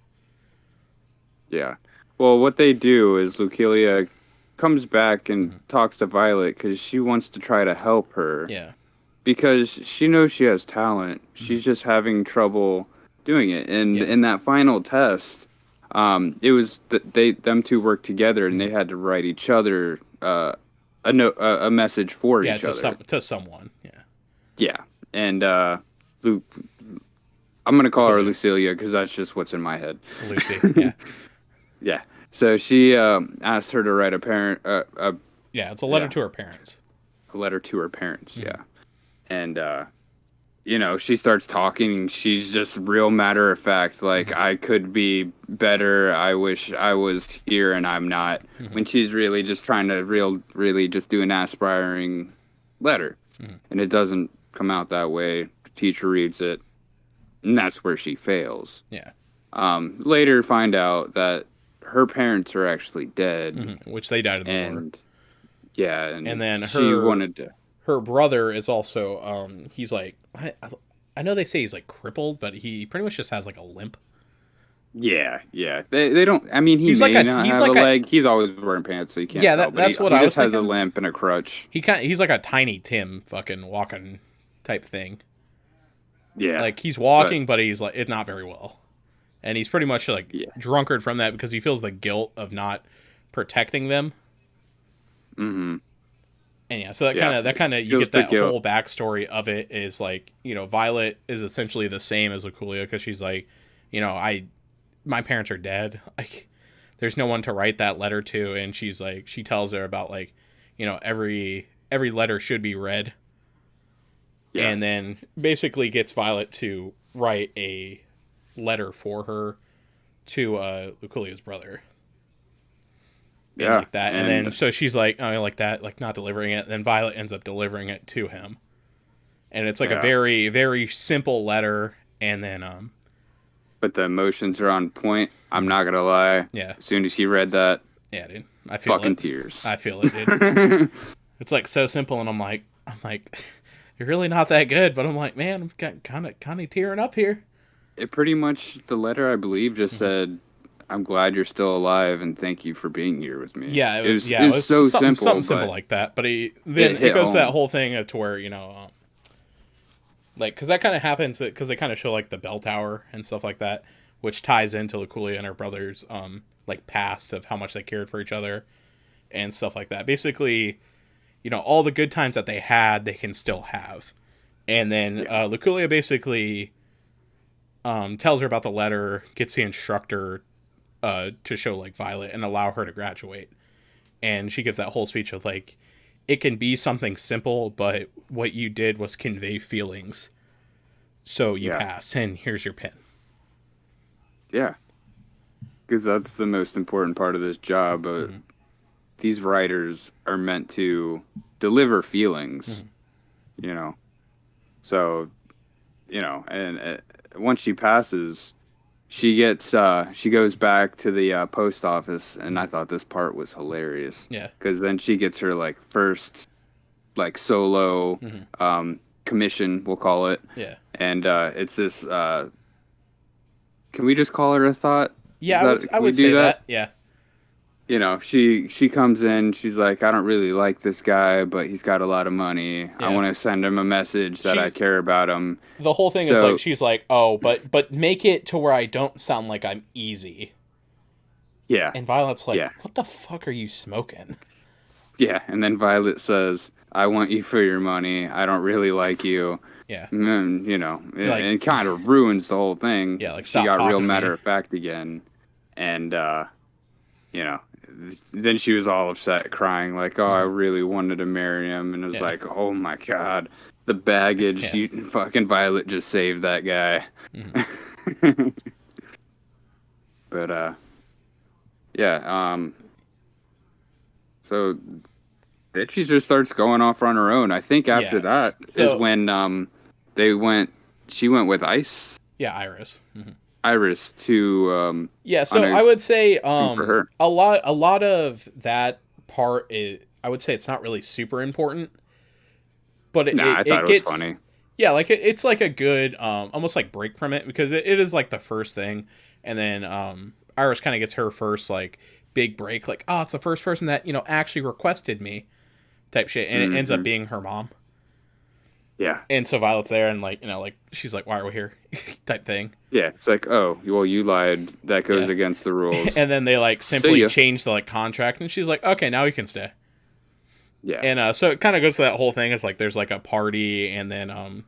Yeah. Well, what they do is Lucilia comes back and talks to Violet because she wants to try to help her. Yeah. Because she knows she has talent. She's just having trouble doing it. And Yeah. in that final test, it was them two worked together and they had to write each other a message for Yeah. each other. To someone. Yeah. Yeah. And Lu- I'm gonna call her Okay. Lucilia because that's just what's in my head. Lucy. Yeah. Yeah. So she asked her to write a Yeah. It's a letter Yeah. to her parents. letter to her parents. Yeah. And she starts talking and she's just real matter of fact, like I could be better. I wish I was here and I'm not. When she's really just trying to really just do an aspiring letter. And it doesn't come out that way. The teacher reads it and that's where she fails. Yeah. Later find out that her parents are actually dead. Which they died in the war. And yeah, And then she her wanted to. her brother is also he's like I know they say he's like crippled, but he pretty much just has like a limp. Yeah, yeah. They don't. I mean, He's may like not he's have like a leg. He's always wearing pants, so you can't. Yeah, tell, but that's what he I was just has a thinking. limp and a crutch. he's like a Tiny Tim fucking walking type thing. Yeah, Like he's walking, but he's like not very well, and he's pretty much like Yeah. drunkard from that because he feels the guilt of not protecting them. Mm-hmm. And yeah, so Yeah. that kind of you Feels get the that guilt. whole backstory of it is like, Violet is essentially the same as Luculia because she's like, my parents are dead. Like, there's no one to write that letter to, and she's like, she tells her about like, every letter should be read, Yeah. and then basically gets Violet to write a letter for her to Luculia's brother. And Yeah, like that, and then and- so she's like, oh, like that, like not delivering it. Then Violet ends up delivering it to him, and it's like a Yeah. very, very simple letter. And then, But the emotions are on point. I'm not gonna lie. yeah, As soon as he read that, yeah, dude, I feel fucking it. tears. I feel it, dude. It's like so simple, and I'm like, you're really not that good, but I'm like, man, I'm kind of tearing up here. It pretty much the letter I believe just said, "I'm glad you're still alive and thank you for being here with me." Yeah, it was so something, simple. simple but like that. But then hit it goes to that home. whole thing to where like because that kind of happens because they kind of show like the bell tower and stuff like that, which ties into Luculia and her brother's like past of how much they cared for each other and stuff like that. Basically, all the good times that they had, they can still have. And then Luculia basically tells her about the letter, gets the instructor to show like Violet and allow her to graduate. And she gives that whole speech of like, it can be something simple, but what you did was convey feelings. So you Yeah. pass, and here's your pen. Yeah, because that's the most important part of this job. These writers are meant to deliver feelings, So, and once she passes, she goes back to the post office, and I thought this part was hilarious. Yeah. Because then she gets her like first, like solo, commission, we'll call it. Yeah. And it's this. Can we just call her a thought? Yeah, Is that- I can we would do say that. Yeah. she comes in, she's like, I don't really like this guy, but he's got a lot of money. I Yeah. want to send him a message that I She care about him. the whole thing is like So, she's like, "Oh, but make it to where I don't sound like I'm easy." yeah, And Violet's like, yeah, "What the fuck are you smoking?" yeah. And then Violet says, I want you for your money. I don't really like you. Yeah. And then, Like, it kind of ruins the whole yeah, thing. like She stop got real talking to matter me. of fact again. And, you know, then she was all upset, crying, like, oh, I Hmm. really wanted to marry him. And it was Yeah. like, oh my God, the baggage. Yeah. You fucking Violet just saved that guy. Hmm. But, yeah, so then she just starts going off on her own. I think after Yeah. that is So, when they went she went with yeah, Iris. Hmm. Iris to Yeah, on so a I would say thing for her. a lot of that part is, I would say it's not really super important, but it, Nah, it, I thought it it was gets, funny. yeah, like it's like a good almost like break from it, because it is like the first thing, and then Iris kind of gets her first like big break, like, oh, it's the first person that actually requested me type shit, and it ends up Hmm. being her mom. Yeah. And so Violet's there, and like like she's like, why are we here type thing. Yeah. It's like, oh, well, you lied. That goes Yeah. against the rules. And then they like See simply ya. change the like contract, and she's like, okay, now we can stay. Yeah. And so it kind of goes to that whole thing. It's like there's like a party, and then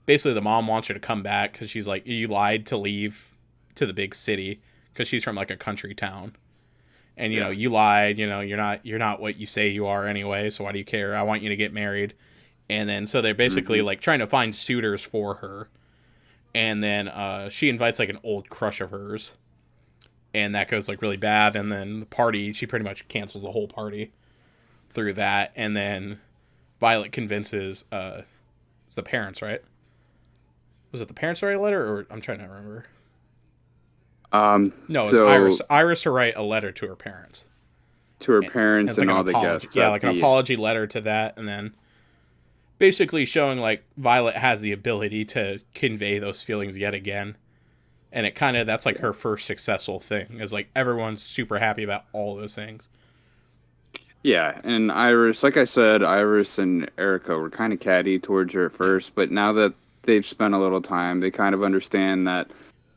basically the mom wants her to come back because she's like, you lied to leave to the big city because she's from like a country town, and Yeah. you lied. You're not what you say you are anyway. So why do you care? I want you to get married. And then so they're basically Hmm. like trying to find suitors for her, and then she invites like an old crush of hers, and that goes like really bad. And then the party, she pretty much cancels the whole party through that, and then Violet convinces it's the parents, right? Was it the parents to write a letter, or I'm trying to remember? No, it was Iris. So Iris to write a letter to her parents. to her And parents it's like and an all the apology, guests yeah, at like an the apology letter to that, and then basically showing like Violet has the ability to convey those feelings yet again. And it kind of, that's like yeah. her first successful thing, is like everyone's super happy about all those things. Yeah, and Iris, like I said, Iris and Erica were kind of catty towards her at Yeah, first, but now that they've spent a little time, they kind of understand that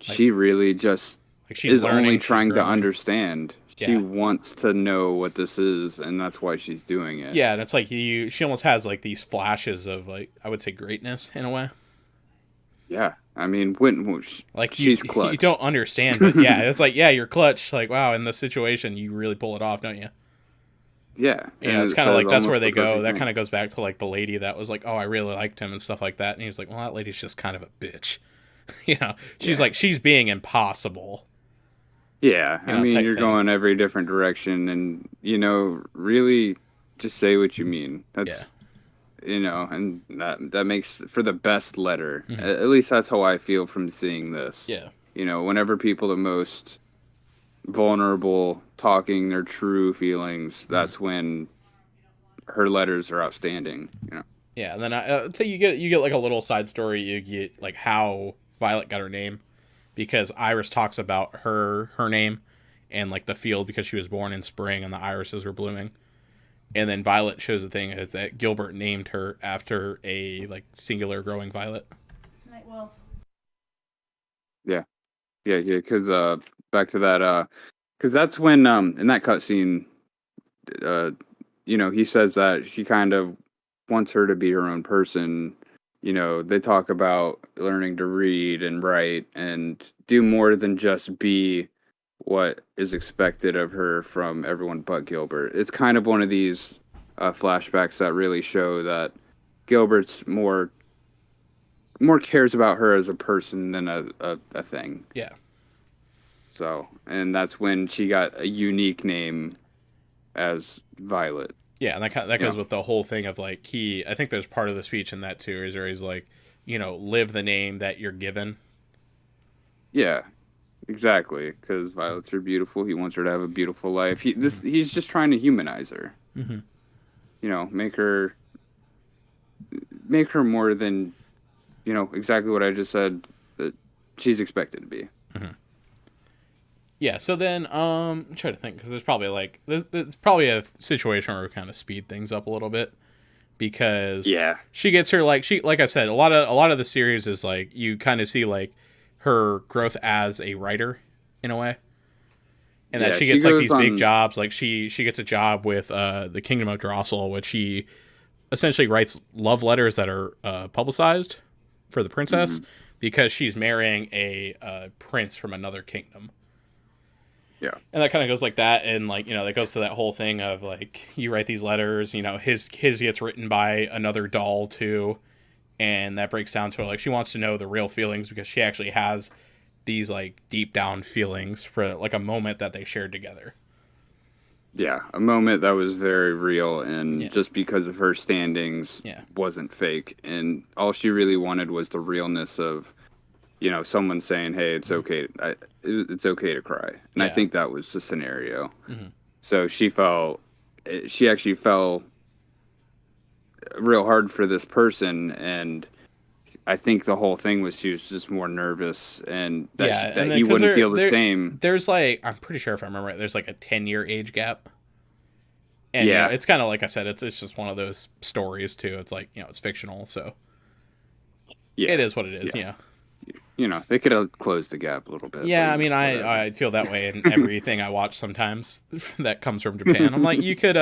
like she really just she's is only learning, she's trying to growing. understand. She Yeah, wants to know what this is, and that's why she's doing it. yeah, and it's like she almost has like these flashes of like, I would say, greatness in a way. Yeah, I mean, when Like you she's you clutch. don't understand, but yeah, it's like, yeah, you're clutch. Like, wow, in this situation, you really pull it off, don't you? Yeah, It's and it kind of says like that's where almost they the go. perfect That thing. kind of goes back to like the lady that was like, oh, I really liked him and stuff like that, and he was like, well, that lady's just kind of a bitch. She's Yeah. like, she's being impossible. Yeah, I mean, Type you're thing. going every different direction, and really just say what you mean. Yeah. And that makes for the best letter. Hmm. At least that's how I feel from seeing this. Yeah. Whenever people are most vulnerable, talking their true feelings, Hmm. that's when her letters are outstanding. Yeah, and then I'd say you get like a little side story. You get like how Violet got her name, because Iris talks about her name and like the field, because she was born in spring and the irises were blooming. And then Violet shows the thing is that Gilbert named her after a like singular growing violet. Right, well, Yeah, yeah. Because back to that. Because that's when in that cutscene, uh, he says that he kind of wants her to be her own person. They talk about learning to read and write and do more than just be what is expected of her from everyone but Gilbert. It's kind of one of these flashbacks that really show that Gilbert's more cares about her as a person than a thing. Yeah. So, and that's when she got a unique name as Violet. Yeah, and that You goes know, with the whole thing of like, I think there's part of the speech in that too, is where he's like, live the name that you're given. yeah, exactly. Because Violets are beautiful. He wants her to have a beautiful life. Mm-hmm. He's just trying to humanize her. Mm-hmm. Make her more than exactly what I just said that she's expected to be. Mm-hmm. Yeah, so then I'm trying to think because there's probably like there's probably a situation where we kind of speed things up a little bit because Yeah. she gets her like I said a lot of the series is like you kind of see like her growth as a writer in a way, and that Yeah, she she gets like goes these big on. jobs like she gets a job with the Kingdom of Drossel, which she essentially writes love letters that are publicized for the princess Mhm. because she's marrying a prince from another kingdom. Yeah. And that kind of goes like that, and like that goes to that whole thing of like you write these letters, his gets written by another doll too, and that breaks down to like she wants to know the real feelings because she actually has these like deep down feelings for like a moment that they shared together. Yeah, a moment that was very real, and Yeah, just because of her standings, yeah, wasn't fake. And all she really wanted was the realness of, someone saying, "Hey, it's okay. It's okay to cry." And I yeah, think that was the scenario. So she actually fell real hard for this person, and I think the whole thing was she was just more nervous, and yeah. that And then he because wouldn't feel the same. there's like I'm pretty sure if I remember right, there's like a 10-year age gap. And Yeah, it's kind of like I said, it's just one of those stories too. It's like it's fictional, so it yeah, is what it is. yeah. Yeah. They could have closed the gap a little bit, but Yeah, I mean, whatever. I feel that way in everything I watch sometimes that comes from Japan. I'm like, you could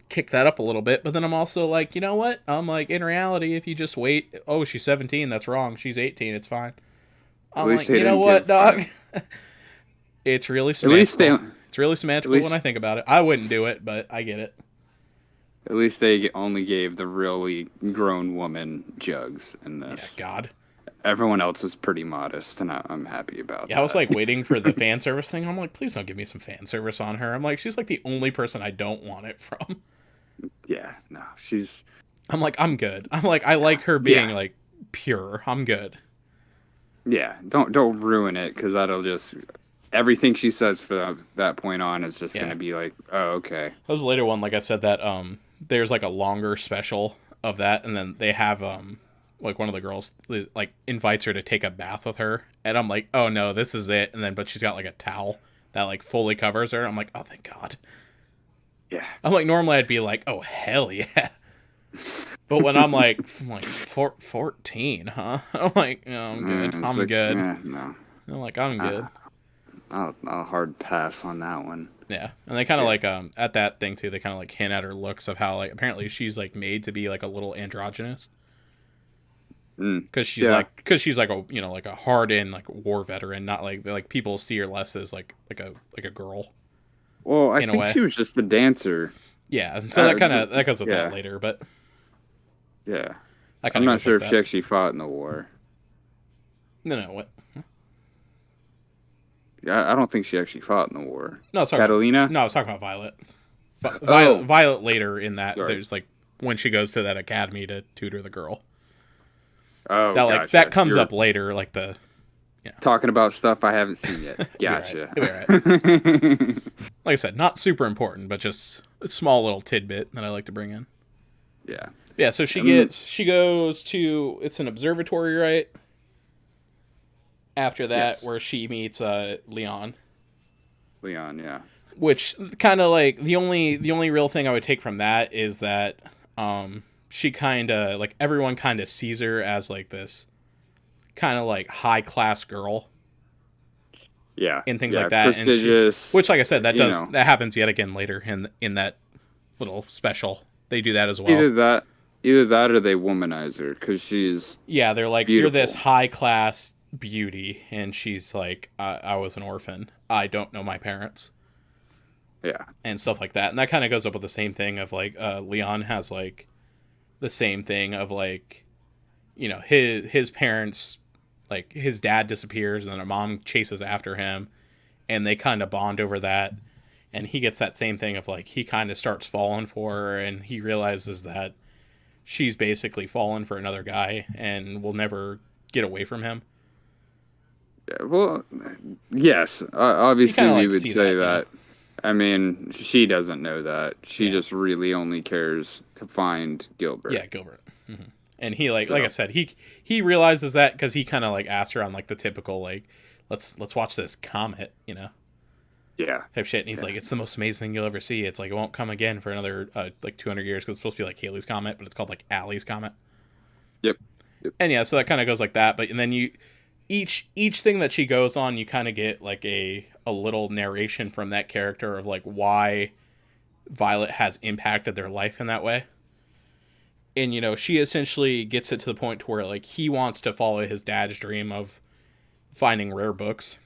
kick that up a little bit, but then I'm also like, you know what? I'm like, in reality, if you just wait, oh, she's 17, that's wrong. She's 18, it's fine. At I'm least like, they you know didn't what, give. dog? It's really At least they. semantical. It's really At semantical when least I think about it. I wouldn't do it, but I get it. At least they only gave the really grown woman jugs in Yeah, this. God. Everyone else was pretty modest, and I'm happy about Yeah, I was that. like waiting for the fan service thing. I'm like, please don't give me some fan service on her. I'm like, she's like the only person I don't want it from. Yeah, no, she's I'm like, I'm good. I'm like, I like her being yeah, like pure. I'm good. yeah. Don't ruin it because that'll just everything she says from that point on is just Yeah. gonna be like, oh, okay, That was a later one, like I said, that there's like a longer special of that, and then they have like one of the girls like invites her to take a bath with her, and I'm like, oh no, this is it. And then but she's got like a towel that like fully covers her. I'm like, oh thank God. yeah. I'm like normally I'd be like, oh hell yeah. But when I'm like 14, huh? I'm like, no, I'm good. It's I'm like, good. no, I'm like, I'm uh, good. I'll hard pass on that one. Yeah, and they kind of Yeah. like at that thing too. They kind of like hint at her looks of how like apparently she's like made to be like a little androgynous Mm. Yeah. because she's like a like a hardened like war veteran, not like people see her less as like a girl Well, I in a think way. she was just a dancer. Yeah, and so that kind The, of that goes with that yeah, later, but yeah. that kind I'm of not goes sure like if she that. actually fought in the war. No, what? Yeah, I don't think she actually fought in the war. No, I was talking about Catalina? no, I was talking about Violet. Oh, Violet later in that sorry. there's like when she goes to that academy to tutor the girl. Oh, That like that gotcha. comes You're up later, like the talking about stuff I haven't seen yet. you'll be right. Gotcha. You'll be right. Like I said, not super important, but just a small little tidbit that I like to bring in. Yeah. Yeah, so she goes to it's an observatory, right? After that, Yes. where she meets Leon, Leon, yeah. which kind of like the only real thing I would take from that is that she kind of like everyone kind of sees her as like this kind of like high class girl Yeah. and things Yeah. like that, and she, Prestigious, which like I said, you know. that happens yet again later in that little special. They do that as Either well. that either that or they womanize her cuz she's Yeah, they're like, you're this beautiful. high class beauty, and she's like, I was an orphan. I don't know my parents, Yeah. and stuff like that. And that kind of goes up with the same thing of like, Leon has like the same thing of like, his parents, like his dad disappears, and then her mom chases after him, and they kind of bond over that. And he gets that same thing of like, he kind of starts falling for her, and he realizes that she's basically fallen for another guy and will never get away from him. Yeah, well, yes. You kind Obviously of we like would see say that. that. I mean, she doesn't know that. She Yeah, just really only cares to find Gilbert. yeah, Gilbert. And he like I So, said, he realizes that because he kind of like asks her on like the typical like let's watch this comet, Yeah. type shit. And he's Yeah. like, it's the most amazing thing you'll ever see. It's like it won't come again for another like 200 years because it's supposed to be like Halley's comet, but it's called like Alley's comet. Yep. Yep. And yeah, so that kind of goes like that. But and then each thing that she goes on, you kind of get like a little narration from that character of like why Violet has impacted their life in that way. And she essentially gets it to the point to where like he wants to follow his dad's dream of finding rare books.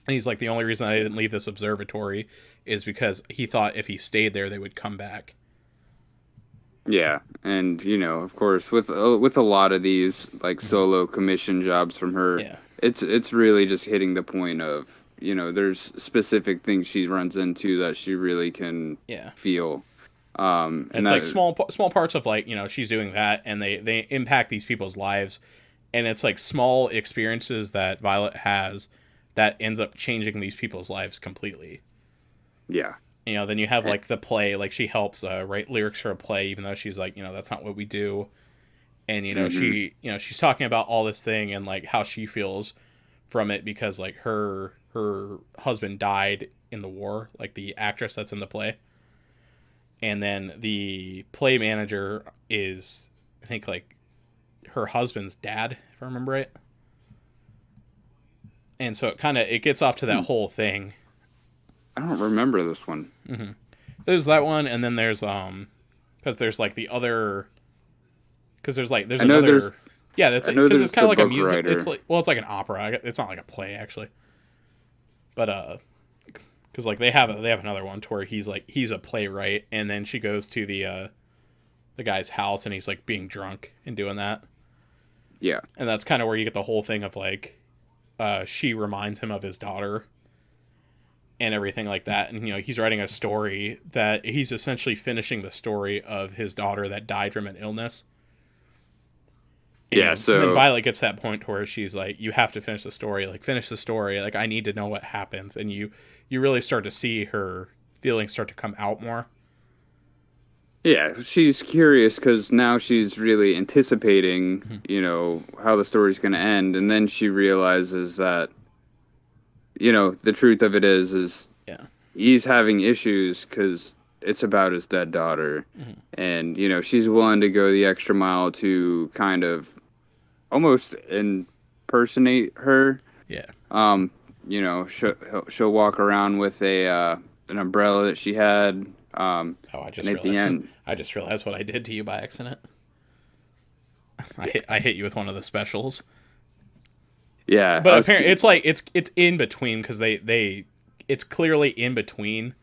And he's like, the only reason I didn't leave this observatory is because he thought if he stayed there they would come back. Yeah, and of course, with a lot of these like solo commission jobs from her, Yeah. it's really just hitting the point of there's specific things she runs into that she really can Yeah. feel. And And it's like that, small parts of like, she's doing that and they impact these people's lives. And it's like small experiences that Violet has that ends up changing these people's lives completely. yeah, Then you have like the play, like she helps write lyrics for a play, even though she's like, that's not what we do. And she's talking about all this thing and like how she feels from it because like her husband died in the war, like the actress that's in the play. And then the play manager is, I think, like her husband's dad, if I remember right. And so it gets off to that whole thing. I don't remember this one. There's that one, and then there's because there's like the other, because there's I know another, there's yeah, that's I know because there's it's kind of the like a book music. writer. It's like, well, it's like an opera. It's not like a play actually, but because like they have another one to where he's a playwright, and then she goes to the guy's house, and he's like being drunk and doing that, Yeah, and that's kind of where you get the whole thing of like, she reminds him of his daughter and everything like that. And he's writing a story that he's essentially finishing the story of his daughter that died from an illness. yeah. And then So Violet gets to that point where she's like, you have to finish the story, like finish the story, like I need to know what happens. And you really start to see her feelings start to come out more. yeah, she's curious because now she's really anticipating, how the story's going to end, and then she realizes that, the truth of it is Yeah. he's having issues because it's about his dead daughter, and she's willing to go the extra mile to kind of almost impersonate her. Yeah. She'll walk around with an umbrella that she had. Oh, And at the end, I just realized what I did to you by accident. I hit you with one of the specials. yeah, But apparently, it's like it's in between because it's clearly in between,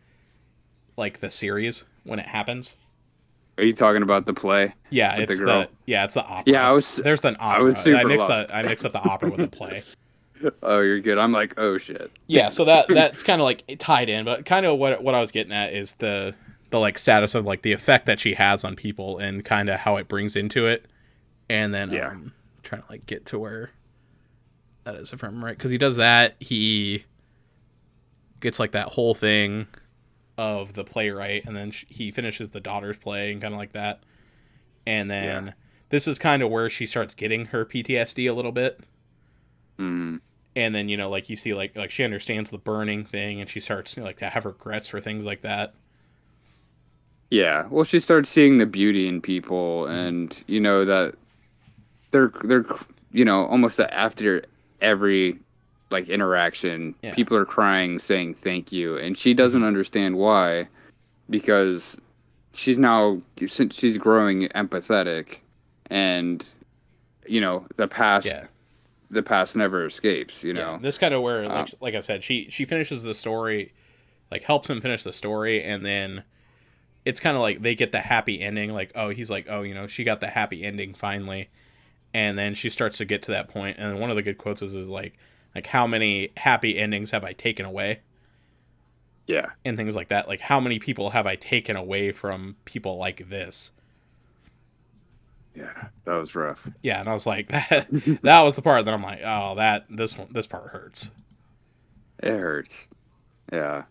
like the series when it happens. Are you talking about the play? Yeah, With it's the girl? it's the opera. Yeah, There's an opera. I was super I mixed up the opera with the play. Oh, you're good. I'm like, oh shit. Yeah, so that's kind of like tied in, but kind of what I was getting at is the like status of like the effect that she has on people and kind of how it brings into it, and then Yeah. trying to like get to where that is if I'm right because he does that he gets like that whole thing of the playwright, and then he finishes the daughter's play and kind of like that, and then this is kind of where she starts getting her PTSD a little bit. Mm. And then like you see like she understands the burning thing, and she starts like to have regrets for things like that. Yeah. Well, she starts seeing the beauty in people, and that they're almost after every like interaction, Yeah. people are crying, saying thank you, and she doesn't understand why, because since she's growing empathetic, and the past. Yeah. The past never escapes, Yeah. This kind of where like I said, she finishes the story, like helps him finish the story, and then it's kind of like they get the happy ending. Like, oh, he's like, oh, she got the happy ending finally, and then she starts to get to that point. And one of the good quotes is like how many happy endings have I taken away? Yeah. And things like that. Like, how many people have I taken away from people like this? Yeah, that was rough. Yeah, and I was like, that was the part that I'm like, oh, this part hurts. It hurts. Yeah.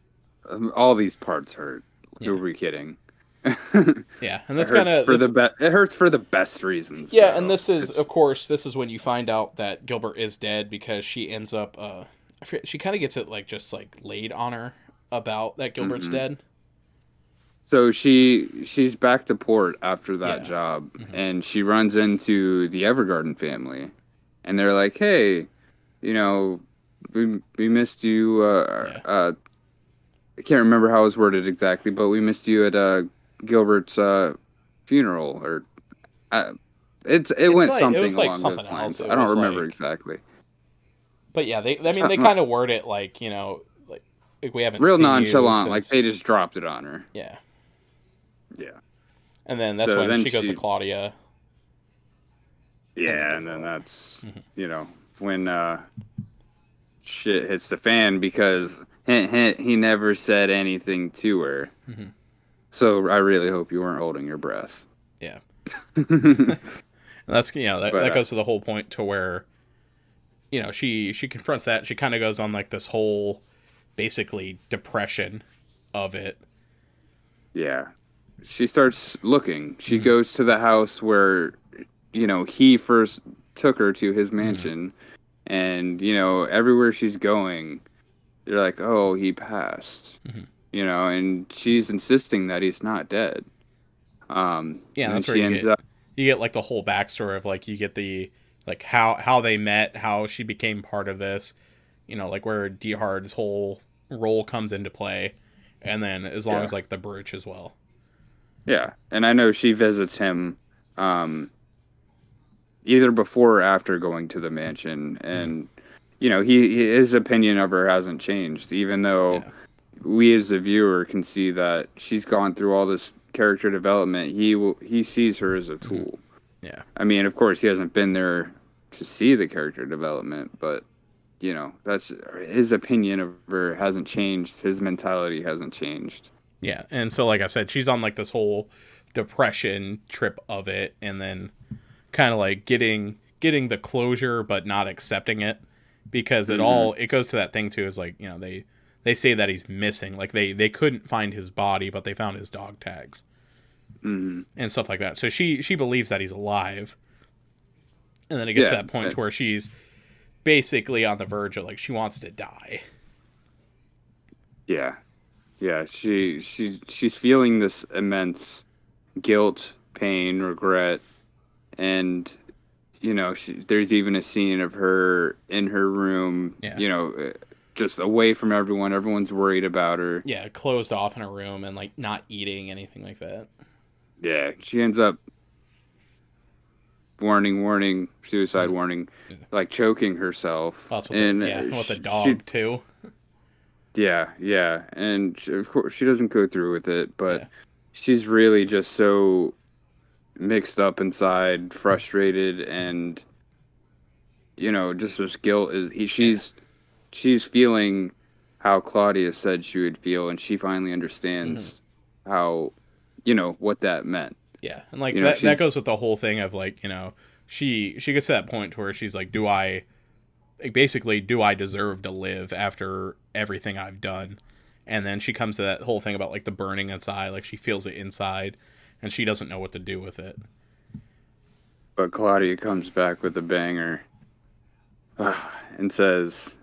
All these parts hurt. Yeah. Who are we kidding? Yeah, and It that's hurts for the that's best. It hurts for the best reasons, yeah, and though. this is It's of course this is when you find out that Gilbert is dead because she ends up I forget, she kind of gets it like just like laid on her about that Gilbert's hmm dead. So she's back to port after that Yeah. job, Hmm. and she runs into the Evergarden family, and they're like, "Hey, you know, we missed you. Yeah. I can't remember how it was worded exactly, but we missed you at Gilbert's funeral, or uh, it It's went like it something was like along those something else. lines. It I don't was remember like exactly. but yeah, they I mean they Something kind of word it like, like we haven't real seen you nonchalant, like they since just dropped it on her. yeah. Yeah. And then that's So when then she goes to she, Claudia and then yeah, does and then all that's, that. Hmm. when shit hits the fan because hint hint he never said anything to her. Hmm. So I really hope you weren't holding your breath. Yeah. but And that's that uh, goes to the whole point to where she confronts that. She kind of goes on like this whole basically depression of it. yeah, she starts looking. She Hmm. goes to the house where he first took her to his Hmm. mansion, and everywhere she's going, they're like, "Oh, he passed." Hmm. And she's insisting that he's not dead. Yeah, And then that's where she ends up, you get like the whole backstory of like you get the like how they met, how she became part of this, like where D Hard's whole role comes into play, and then as long yeah, as like the brooch as well. yeah. And I know she visits him, um, either before or after going to the mansion, Hmm. and his opinion of her hasn't changed, even though Yeah. we as the viewer can see that she's gone through all this character development. He sees her as a Hmm. tool. Yeah. I mean, of course, he hasn't been there to see the character development, but that's his opinion of her hasn't changed. His mentality hasn't changed. Yeah, and so like I said, she's on like this whole depression trip of it, and then kind of like getting the closure but not accepting it because Hmm it goes to that thing too is like they say that he's missing, like they couldn't find his body but they found his dog tags hmm and stuff like that, so she believes that he's alive, and then it gets to Yeah, that point to where she's basically on the verge of like she wants to die. yeah, yeah. She's feeling this immense guilt, pain, regret, and there's even a scene of her in her room, Yeah. just away from everyone. Everyone's worried about her. Yeah, closed off in a room and like not eating anything like that. Yeah, she ends up warning, warning, suicide Mm-hmm. warning, Yeah. like choking herself, Well, that's what the and yeah, with the she, dog too. yeah, yeah, and of course she doesn't go through with it, but Yeah. she's really just so mixed up inside, frustrated, and just this guilt is Yeah. she's feeling how Claudia said she would feel, and she finally Hmm. understands how what that meant. Yeah. And like that She's goes with the whole thing of like, she gets to that point to where she's like, do I like, basically do I deserve to live after everything I've done? And then she comes to that whole thing about like the burning inside, like she feels it inside and she doesn't know what to do with it. But Claudia comes back with a banger and says,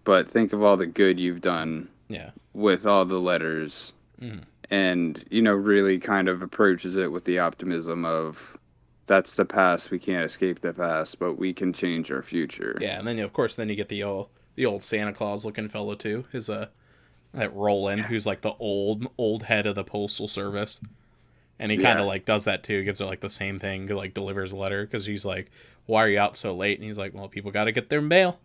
"But think of all the good you've done Yeah. with all the letters." Hmm. And really kind of approaches it with the optimism of that's the past, we can't escape the past, but we can change our future. Yeah, and then of course then you get the old Santa Claus looking fellow too. His that Roland, who's like the old head of the postal service, and he kind of Yeah, like does that too. Gives her like the same thing, like delivers a letter because he's like, "Why are you out so late?" And he's like, "Well, people got to get their mail."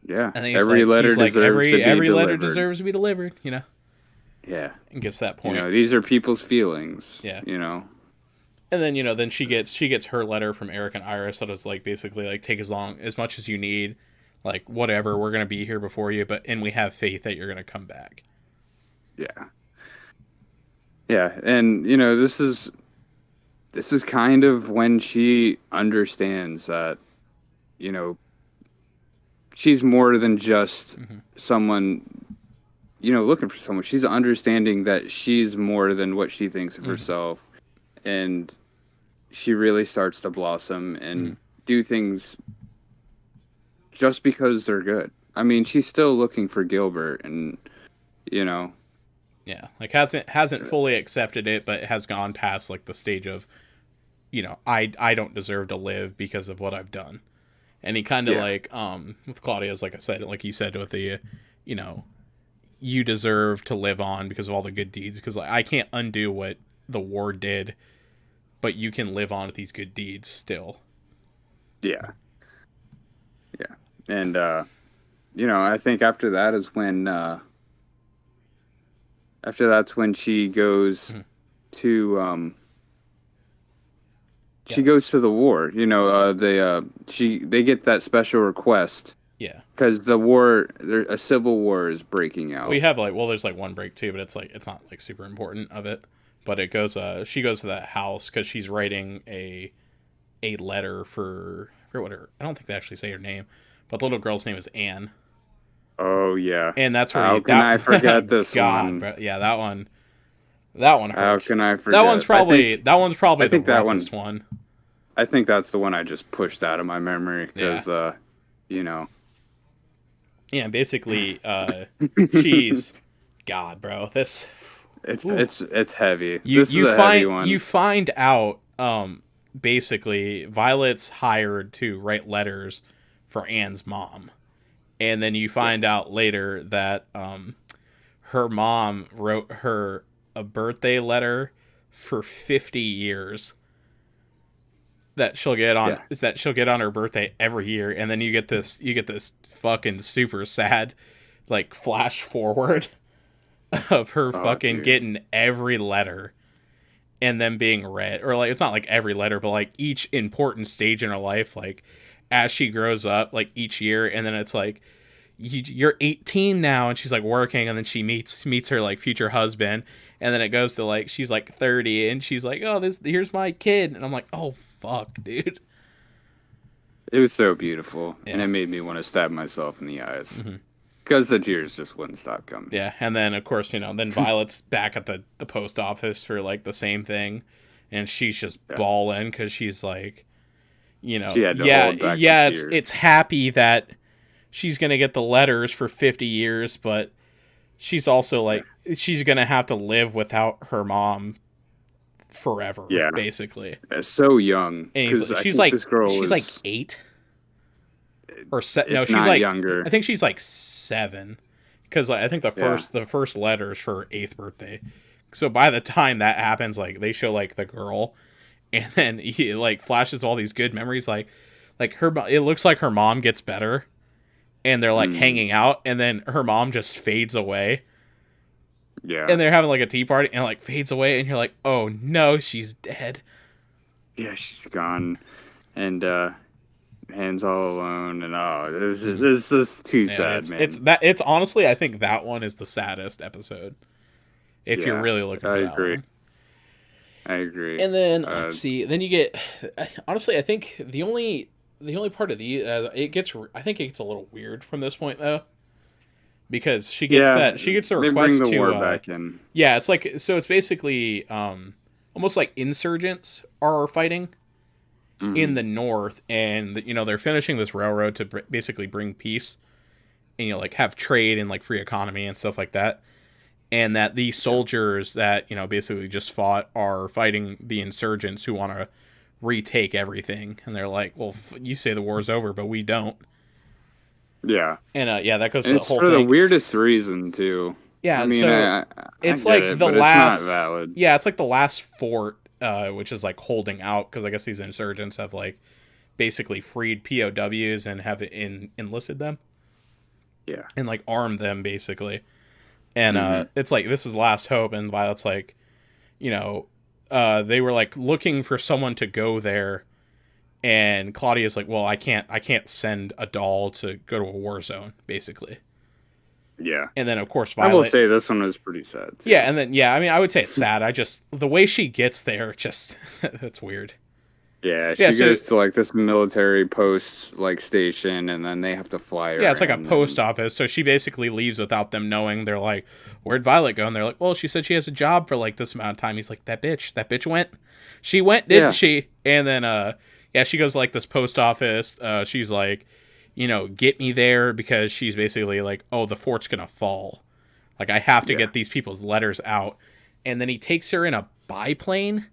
yeah. And then Every letter he's like, deserves to be every letter delivered. deserves to be delivered, Yeah. and gets to that point. These are people's feelings, Yeah, you know. and then then she gets her letter from Eric and Iris that is like basically like take as much as you need, like whatever, we're gonna be here before you, and we have faith that you're gonna come back. Yeah. Yeah, and this is kind of when she understands that, you know, she's more than just Hmm. someone, looking for someone. She's understanding that she's more than what she thinks of Mm-hmm. herself, and she really starts to blossom Mm-hmm. and do things just because they're good. I mean, she's still looking for Gilbert, and you know, Yeah, like hasn't fully accepted it, but has gone past like the stage of, I don't deserve to live because of what I've done. And he kind of yeah, like with Claudia's, like I said, like you said with the, you know, you deserve to live on because of all the good deeds, because like I can't undo what the war did, but you can live on with these good deeds still. yeah, yeah. And I think after that's when she goes Mhm. to Yeah, she goes to the war. They get that special request yeah. because a civil war is breaking We out. have like, well, there's like one break too, but it's like it's not like super important of it. But it goes. She goes to that house because she's writing a letter for what her. I don't think they actually say her name, but the little girl's name is Anne, Oh yeah. and that's where How you can I forget that this God, one? bro, yeah, that one How hurts. can I forget? That one's I probably the think that roughest one one. I think that's the one I just pushed out of my memory Yeah, because you know, yeah. Basically, she's God, bro. This ooh. it's heavy. You This is you a heavy find you one. find out basically Violet's hired to write letters for Anne's mom, and then you Yeah. find out later that her mom wrote her a birthday letter for 50 years Yeah. that she'll get on her birthday every year, and then you get this fucking super sad like flash forward of her Oh, fucking dude. getting every letter and them being read, or like it's not like every letter, but like each important stage in her life, like as she grows up, like each year, and then it's like you're 18 now, and she's like working, and then she meets her like future husband, and then it goes to like she's like 30, and she's like, oh, this here's my kid, and I'm like, oh fuck, dude. It was so beautiful, and Yeah. it made me want to stab myself in the eyes Hmm. because the tears just wouldn't stop coming. Yeah, and then of course then Violet's back at the post office for like the same thing, and she's just Yeah. bawling because she's like, She had to yeah, hold back the yeah, tears. it's happy that she's gonna get the letters for 50 years, but she's also Yeah. like she's gonna have to live without her mom forever, Yeah. basically. So young And because I she's think like this girl she's like was, 8 no, if she's not like I younger. think she's like 7 because like, I think the Yeah. first letter is for her 8th birthday. So by the time that happens, like they show like the girl, and then he like flashes all these good memories, like her. It looks like her mom gets better, and they're like Mm, hanging out, and then her mom just fades away, yeah. and they're having like a tea party, and like fades away, and you're like, oh no, she's dead. Yeah. She's gone, and hands all alone, and oh, Mm-hmm. this is too Yeah, sad, man. it's honestly, I think that one is the saddest episode if you're Yeah. really looking I for that agree. one. I agree. And then let's Uh, see. Then you get honestly, I think the only part of it gets I think it gets a little weird from this point though because yeah. she gets the They bring request the to war back in. yeah, it's like so it's basically almost like insurgents are fighting in Hmm. the north, and they're finishing this railroad to basically bring peace and like have trade and like free economy and stuff like that, and that these Yeah. soldiers that basically just fought are fighting the insurgents who want to retake everything, and they're like, well, you say the war's over, but we don't. Yeah. And yeah, that goes to And the it's whole for the thing. weirdest reason too. Yeah, I and mean, so I it's get like it, the but it's not last valid. yeah, it's like the last fort, which is like holding out because I guess these insurgents have like basically freed POWs and have enlisted them Yeah. and like armed them basically. And Hmm. it's like this is last hope, and Violet's like, you know, they were like looking for someone to go there, and Claudia's like, well, I can't send a doll to go to a war zone, basically. Yeah. And then of course I will Violet, say this one was pretty sad yeah, too. and then yeah, I mean, I would say it's sad. I just the way she gets there, just that's weird. Yeah, Yeah, she so goes to like this military post like station, and then they have to fly yeah, her it's like a in. post And office. So she basically leaves without them knowing. They're like, "Where'd Violet go?" And they're like, "Well, she said she has a job for like this amount of time." He's like, That bitch went. She went, didn't yeah, she?" And then yeah, she goes to, like, this post office. She's like, get me there, because she's basically like, "Oh, the fort's gonna fall. Like, I have to yeah, get these people's letters out." And then he takes her in a biplane,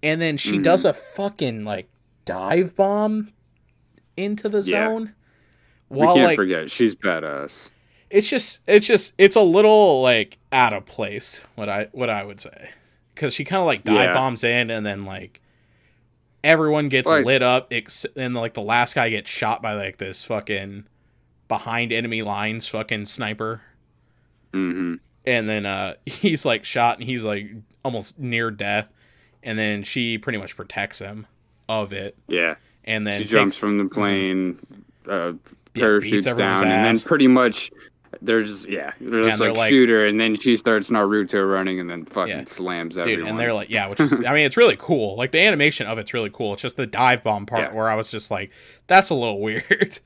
and then she hmm does a fucking like dive bomb into the yeah. zone We while can't like forget she's badass. it's a little like out of place, what I would say, because she kind of like dive Yeah, bombs in, and then like everyone gets like lit up, and like the last guy gets shot by like this fucking behind enemy lines fucking sniper, hmm and then he's like shot, and he's like almost near death, and then she pretty much protects him of it, yeah. and She then jumps takes from the mhm, plane, yeah, beats parachutes everyone's down, and then ass. pretty much they're Yeah, just and they're like like, shoot her, and then she starts Naruto running, and then yeah, fucking slams dude, and they're everyone. like, yeah, which is, I mean, it's really cool. Like, the animation of it's really cool. It's just the dive bomb part Yeah, where I was just like, that's a little weird.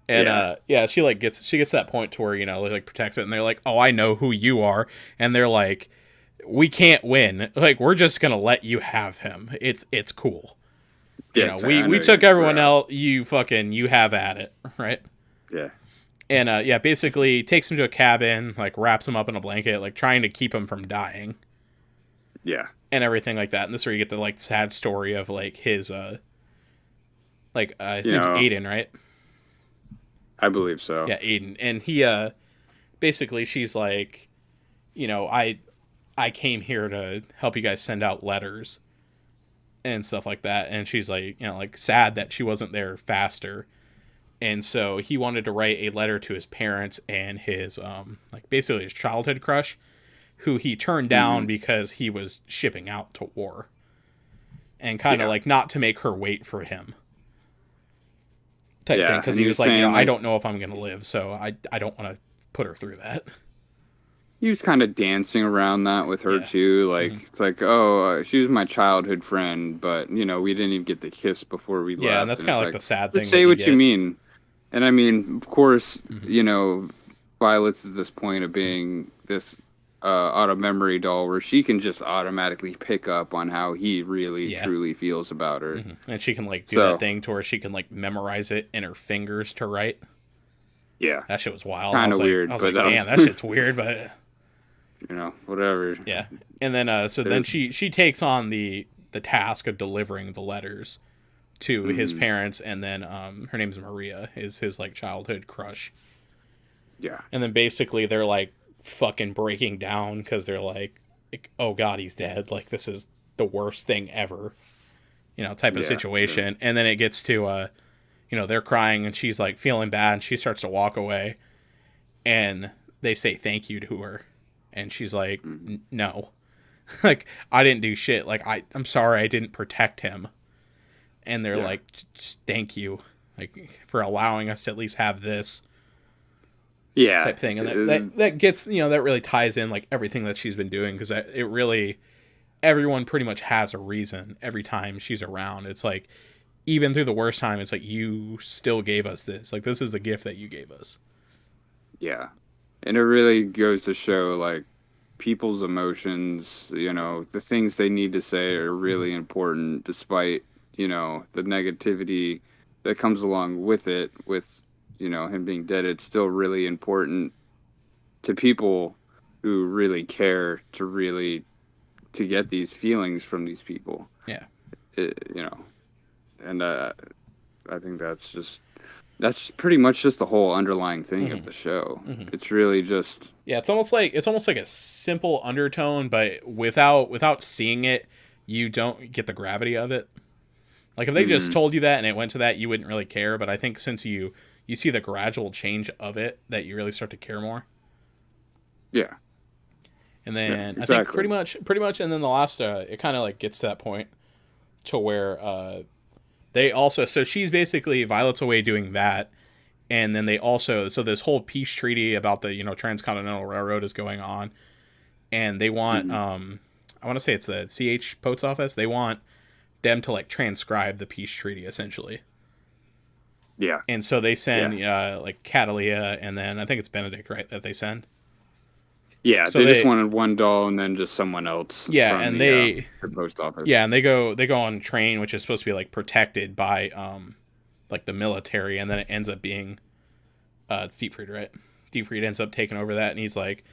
And yeah, yeah, she gets to that point to where, like, protects it, and they're like, "Oh, I know who you are," and they're like, "We can't win. Like, we're just gonna let you have him. It's cool. yeah. We I know took we're everyone out. out. You have at it, right?" Yeah, And yeah, basically takes him to a cabin, like wraps him up in a blanket, like trying to keep him from dying yeah. and everything like that. And this is where you get the like sad story of like his his You name's know, Aiden, right? I believe so. Yeah, Aiden. And he basically, she's like, I came here to help you guys send out letters and stuff like that. And she's like, like sad that she wasn't there faster. And so he wanted to write a letter to his parents and his like basically his childhood crush, who he turned Hmm down because he was shipping out to war, and kind of Yeah, like not to make her wait for him type thing, yeah. because And he he was was like, saying I like don't know if I'm gonna live, so I don't want to put her through that. he was kind of dancing around that with her Yeah. too. Hmm. Like it's like, oh, she was my childhood friend, but we didn't even get the kiss before we Yeah, and left. that's And kind it's of like the like, sad just thing that say you what you get. mean. And I mean, of course, Hmm. Violet's at this point of being this auto memory doll where she can just automatically pick up on how he really Yeah. truly feels about her. And she can like do that So thing to where she can like memorize it in her fingers to write. yeah, That shit was wild. I kind was of like, I weird, was but like, damn, that shit's weird, but whatever. yeah. And then so then There's, she takes on the task of delivering the letters to his mm, parents, and then her name's Maria, is his like childhood crush. yeah, And then basically they're like fucking breaking down because they're like, oh god, he's dead. Like, this is the worst thing ever, type of yeah, situation. And then it gets to they're crying, and she's like feeling bad, and she starts to walk away, and they say thank you to her, and she's like, mm, No, like, I didn't do shit. Like, I'm sorry I didn't protect him. And they're yeah, like, just thank you, like, for allowing us to at least have this yeah. type thing. And that gets, that really ties in like everything that she's been doing, because it really, everyone pretty much has a reason every time she's around. It's like, even through the worst time, it's like, you still gave us this. Like, this is a gift that you gave us. Yeah. And it really goes to show like people's emotions, the things they need to say are Mm-hmm. really important despite, the negativity that comes along with it, with, him being dead. It's still really important to people who really care to get these feelings from these people. Yeah. It, and I think that's pretty much just the whole underlying thing of Mm-hmm. the show. Mm-hmm. It's really just Yeah, it's almost like a simple undertone, but without seeing it, you don't get the gravity of it. Like, if they just mhm, told you that and it went to that, you wouldn't really care. But I think since you see the gradual change of it, that you really start to care more. yeah, And yeah, then I think exactly. pretty much, and then the last, it kind of like gets to that point to where they also, so she's basically Violet's away doing that, and then they also, so this whole peace treaty about the transcontinental railroad is going on, and they want Mhm, I want to say it's the CH Post Office. They want them to like transcribe the peace treaty essentially. Yeah. And so they send Yeah. like Catalia, and then I think it's Benedict, right? That they send. Yeah. So They just they, wanted one doll and then just someone else yeah, from and they, the post office. yeah, and they go on a train, which is supposed to be like protected by like the military, and then it ends up being it's Dietfried, right? Dietfried ends up taking over that, and he's like,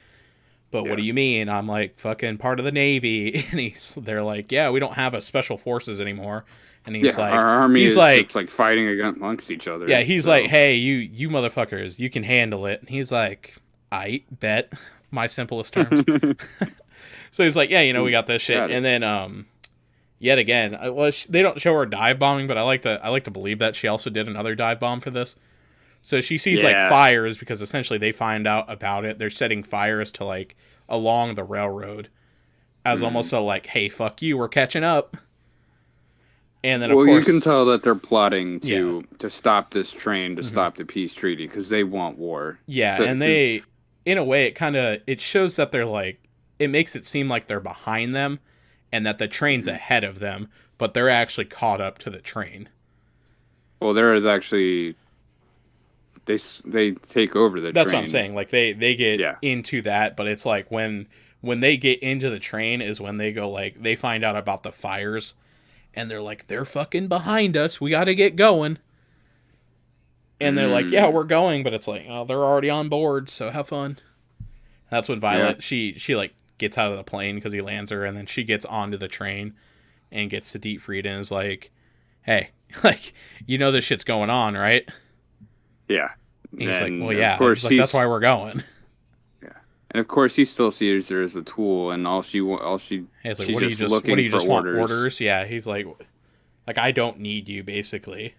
"But what Yeah. do you mean? I'm like fucking part of the Navy." And they're like, "Yeah, we don't have a special forces anymore." And Yeah. Our army is just like fighting amongst each yeah, other. he's like, So. "Hey, you motherfuckers, you can handle it." And he's like, "I bet." My simplest terms. So he's like, "Yeah, we got this shit." Got it. And then yet again, well, they don't show her dive bombing, but I like to believe that she also did another dive bomb for this. So she sees like Yeah. fires because essentially they find out about it. They're setting fires to like along the railroad as Mm. almost a like, "Hey, fuck you, we're catching up." And then of Well, you can course, tell that they're plotting yeah, to stop this train, to hmm stop the peace treaty, because they want war. yeah, So, and because they, in a way, it shows that they're like, it makes it seem like they're behind them, and that the train's ahead of them, but they're actually caught up to the train. well, there is actually they take over the That's what I'm train. saying. Like they get Yeah. into that, but it's like when they get into the train is when they go like they find out about the fires, and they're like, they're fucking behind us. We got to get going. And they're like, yeah, Mm. we're going, but it's like, oh, they're already on board, so have fun. That's when Yeah. Violet she like gets out of the plane because he lands her, and then she gets onto the train and gets to Dietfried and is like, hey, like this shit's going on, right? Yeah. And he's like, well, And of yeah. He's course like, that's why we're going. yeah. And of course he still sees her as a tool, and And he's like, she's just what do looking you for just want orders. orders? Yeah, he's like I don't need you, basically.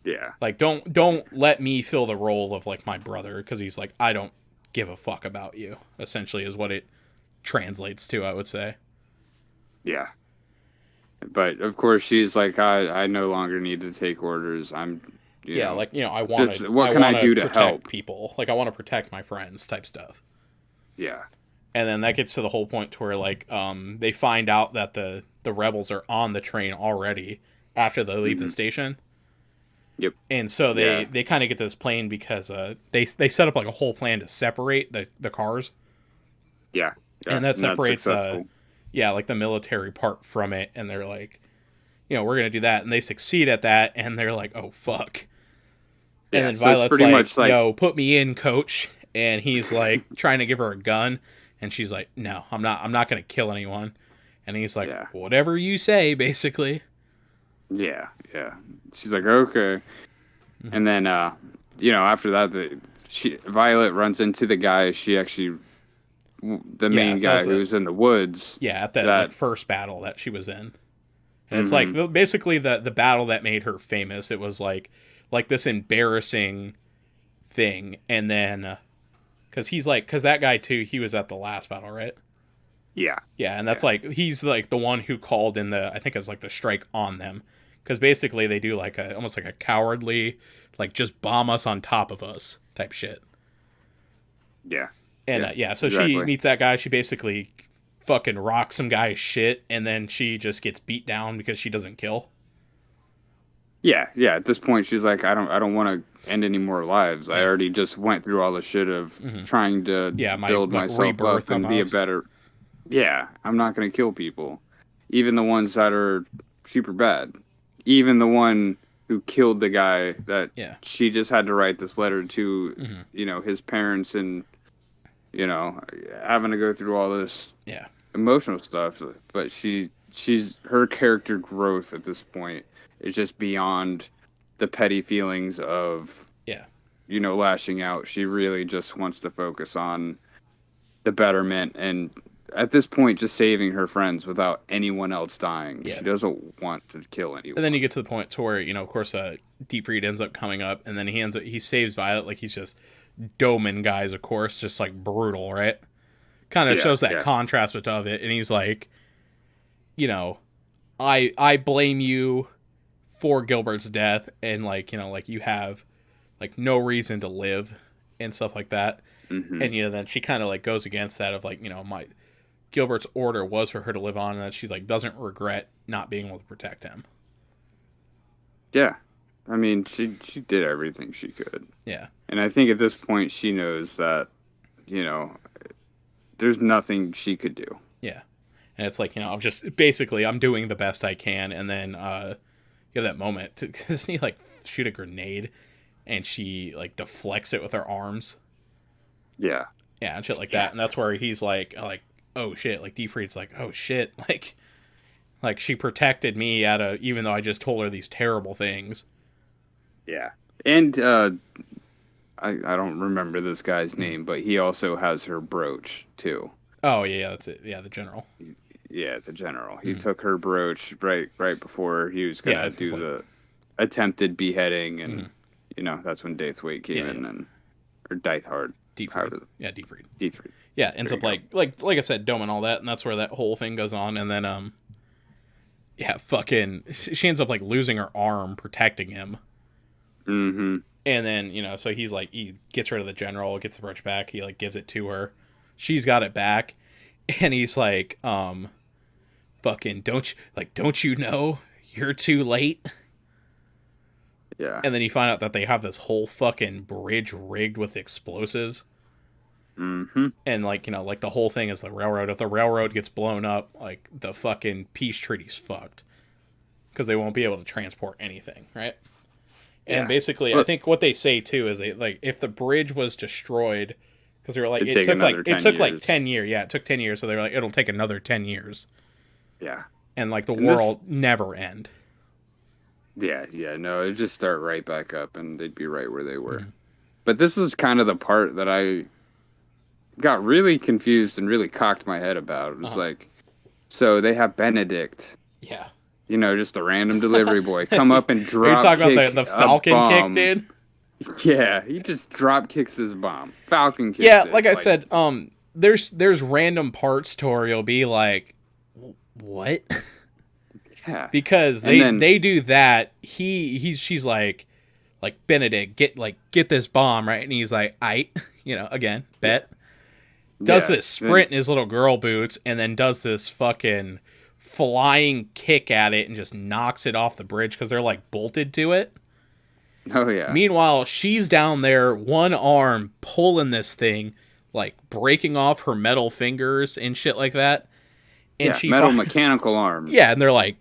Yeah. Like don't let me fill the role of like my brother, because he's like, I don't give a fuck about you. Essentially, is what it translates to, I would say. Yeah. But of course she's like, I no longer need to take orders. I'm, Yeah, like just what I can I want to do to protect help? people. Like I want to protect my friends, type stuff. Yeah. And then that gets to the whole point to where like they find out that the rebels are on the train already after they leave the Hmm. station. Yep. And so Yeah. they kind of get this plane because they set up like a whole plan to separate the cars, Yeah. Yeah. and that And that's separates successful. yeah, like the military part from it, and they're like, we're gonna do that, and they succeed at that, and they're like, oh fuck. And Yeah. then So it's Violet's pretty like, much like, yo, put me in, coach. And he's like trying to give her a gun, and she's like, no, I'm not gonna kill anyone. And he's like, yeah. whatever you say, basically. Yeah. Yeah. She's like, okay. And then, after that, Violet runs into the guy. The Yeah, main that guy was who's in the woods. yeah, at that like That, first battle that she was in. And it's like hmm basically the battle that made her famous. It was like this embarrassing thing, and then because that guy too, he was at the last battle, right? yeah, Yeah, and that's yeah, like he's like the one who called in I think it's like the strike on them, because basically they do like almost like a cowardly like just bomb us on top of us type shit. yeah, And yeah, yeah, so she exactly. meets that guy. She basically fucking rocks some guy's shit, and then she just gets beat down because she doesn't kill. Yeah, yeah. At this point, she's like, I don't want to end any more lives. I Yeah. already just went through all the shit of Hmm. trying to Yeah, my build like myself rebirth up and be a almost. better. Yeah, I'm not gonna kill people, even the ones that are super bad. Even the one who killed the guy that Yeah. she just had to write this letter to, Hmm. his parents, and you know, having to go through all this Yeah. emotional stuff. But she's her character growth at this point is just beyond the petty feelings of Yeah. lashing out. She really just wants to focus on the betterment, and at this point just saving her friends without anyone else dying. Yeah. She doesn't want to kill And then you anyone. get to the point to where of course, Deepfried ends up coming up, and then he saves Violet, like he's just doming guys, of course, just like brutal, right? Kind of Yeah, shows that yeah, contrast of it, and he's like, you know, I blame you for Gilbert's death, and like like you have like no reason to live and stuff like that. hmm And then she kind of like goes against that of like my Gilbert's order was for her to live on, and that she like doesn't regret not being able to protect him. Yeah. I mean, she did everything she could. Yeah. And I think at this point she knows that, you know, there's nothing she could do. Yeah. And it's like, I'm doing the best I can. And then you have that moment. Doesn't he like shoot a grenade and she like deflects it with her arms? Yeah. Yeah, and shit like that. And that's where he's like, oh shit. Like Defreed's like, oh shit. Like she protected me even though I just told her these terrible things. Yeah. And I don't remember this guy's name, but he also has her brooch too. Oh yeah, that's it. Yeah, the general. Yeah, the general. He took her brooch right before he was gonna do the attempted beheading, and that's when Daithwaite came in or Dithard. Defreed. Yeah, Defreed. Defreed. Yeah, ends up like I said, doming all that, and that's where that whole thing goes on, and then she ends up like losing her arm protecting him. Mm-hmm. And then, so he's like, he gets rid of the general, gets the brooch back, he like gives it to her. She's got it back, and he's like, don't you know you're too late? Yeah. And then you find out that they have this whole fucking bridge rigged with explosives. Mm-hmm. And like the whole thing is the railroad. If the railroad gets blown up, like the fucking peace treaty's fucked, because they won't be able to transport anything, right? And basically, I think what they say too is if the bridge was destroyed, because they were like it took like 10 years. Yeah, it took 10 years, so they were like it'll take another 10 years. Yeah. And like the war will never end. Yeah, no, it'd just start right back up, and they'd be right where they were. Mm-hmm. But this is kind of the part that I got really confused and really cocked my head about. It was like, so they have Benedict. Yeah. Just a random delivery boy come up and drop. You're talking about the Falcon kick, dude? Yeah, he just drop kicks his bomb. Falcon kicks. Yeah, like I said, there's random parts to where you'll be like, what? Yeah. Because they do that. She's like Benedict, get this bomb, right? And he's like, again, bet. Does this sprint in his little girl boots, and then does this fucking flying kick at it and just knocks it off the bridge because they're like bolted to it. Oh yeah. Meanwhile, she's down there, one arm pulling this thing, like breaking off her metal fingers and shit like that. And mechanical arm. Yeah, and they're like,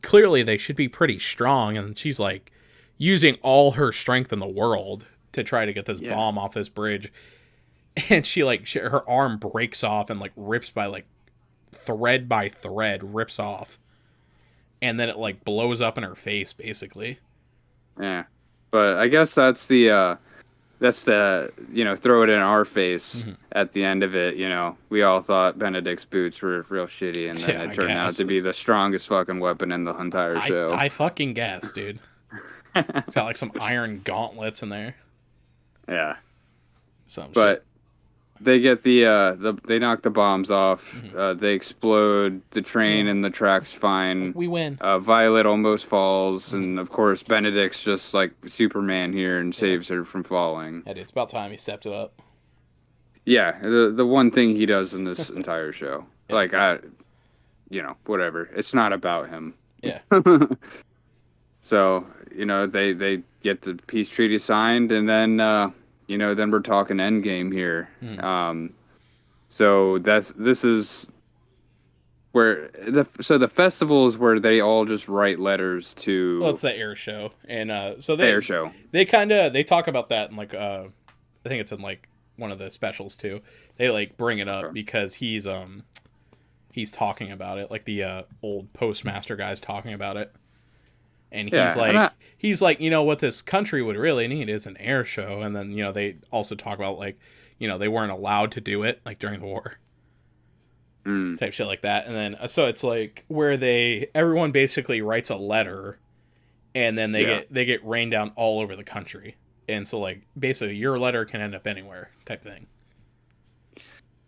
clearly they should be pretty strong, and she's like using all her strength in the world to try to get this bomb off this bridge. And her arm breaks off and like rips by thread rips off, and then it like blows up in her face basically. Yeah, but I guess that's the throw it in our face at the end of it. We all thought Benedict's boots were real shitty, and then it turned out to be the strongest fucking weapon in the entire show. I fucking guess, dude. It's got like some iron gauntlets in there. Yeah, shit. They get they knock the bombs off. They explode the train, and the track's fine. We win. Violet almost falls, and of course Benedict's just like Superman here and saves her from falling. Yeah, it's about time he stepped it up. Yeah, the one thing he does in this entire show, whatever. It's not about him. Yeah. So they get the peace treaty signed, and then. Then we're talking Endgame here. So this is where the festival is where they all just write letters to. Well, it's the air show, and the air show. They talk about that in I think it's in one of the specials too. They bring it up because he's talking about it, like the old postmaster guy's talking about it. And he's like, what this country would really need is an air show. And then, they also talk about they weren't allowed to do it during the war. Type shit like that. And then, so it's where everyone basically writes a letter, and then they get rained down all over the country. And so basically your letter can end up anywhere type thing.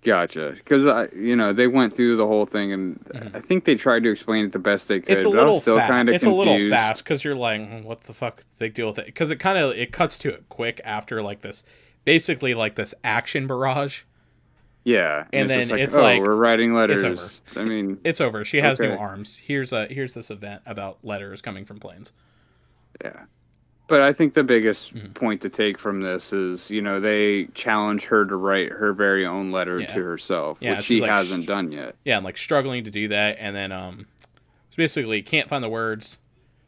Gotcha. Because, they went through the whole thing, and I think they tried to explain it the best they could. It's a little fast. It's a little fast because you're like, what the fuck is the big deal with it? Because it cuts to it quick after this, basically this action barrage. Yeah, and And it's then just like, it's oh, like, we're writing it's over. letters. I mean, It's over. She has new okay, arms. Here's this event about letters coming from planes. yeah. But I think the biggest Mm-hmm. point to take from this is, they challenge her to write her very own letter Yeah, to herself, which yeah. She's she like, hasn't done yet. yeah, and like struggling to do that, and then so basically can't find the words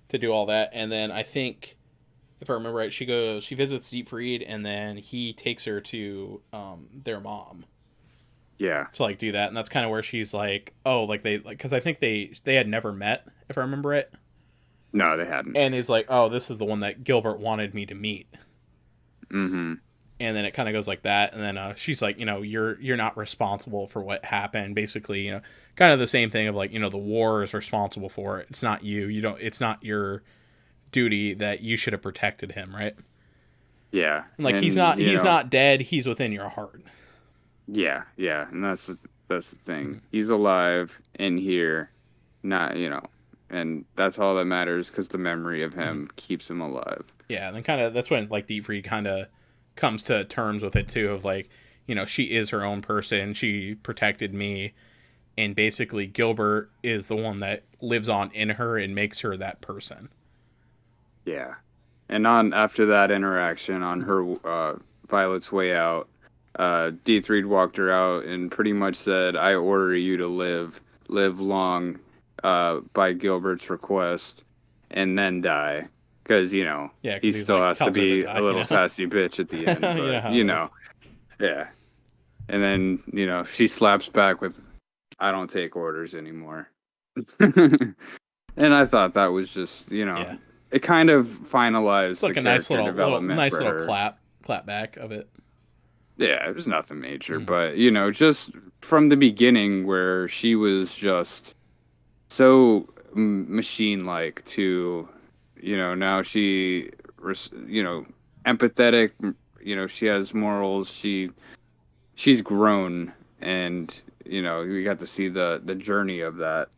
to do all that, and then I think if I remember right, she visits Dietfried, and then he takes her to their mom Yeah. to like do that, and that's kind of where she's like, oh, like they like because I think they had never met if I remember it, No, they hadn't. and he's like, oh, this is the one that Gilbert wanted me to meet, Mm-hmm. and then it kind of goes like that, and then she's like, you're not responsible for what happened, basically, kind of the same thing of like, the war is responsible for it. It's not you. You don't. It's not your duty that you should have protected him, right? Yeah. And like And, he's not dead. He's within your heart. yeah, yeah. And that's the thing. Mm-hmm. He's alive in here, not, and that's all that matters because the memory of Mm-hmm. him keeps him alive. Yeah, and then kind of that's when like Dietfried kind of comes to terms with it too, of like, she is her own person. She protected me, and basically Gilbert is the one that lives on in her and makes her that person. Yeah. And on after that interaction on her Violet's way out, D3 walked her out and pretty much said, "I order you to live long, by Gilbert's request, and then die." Because Yeah, he because he's still like has to tells her to be a die. little sassy bitch at the end. You know But how it is. yeah. And then she slaps back with, "I don't take orders anymore." And I thought that was just, Yeah, it kind of it's finalized the like a nice character development nice for little her. clap back of it. Yeah, it was nothing major, Mm-hmm. but just from the beginning where she was just so machine-like to, now empathetic, she has morals, she's grown, and we got to see the journey of that,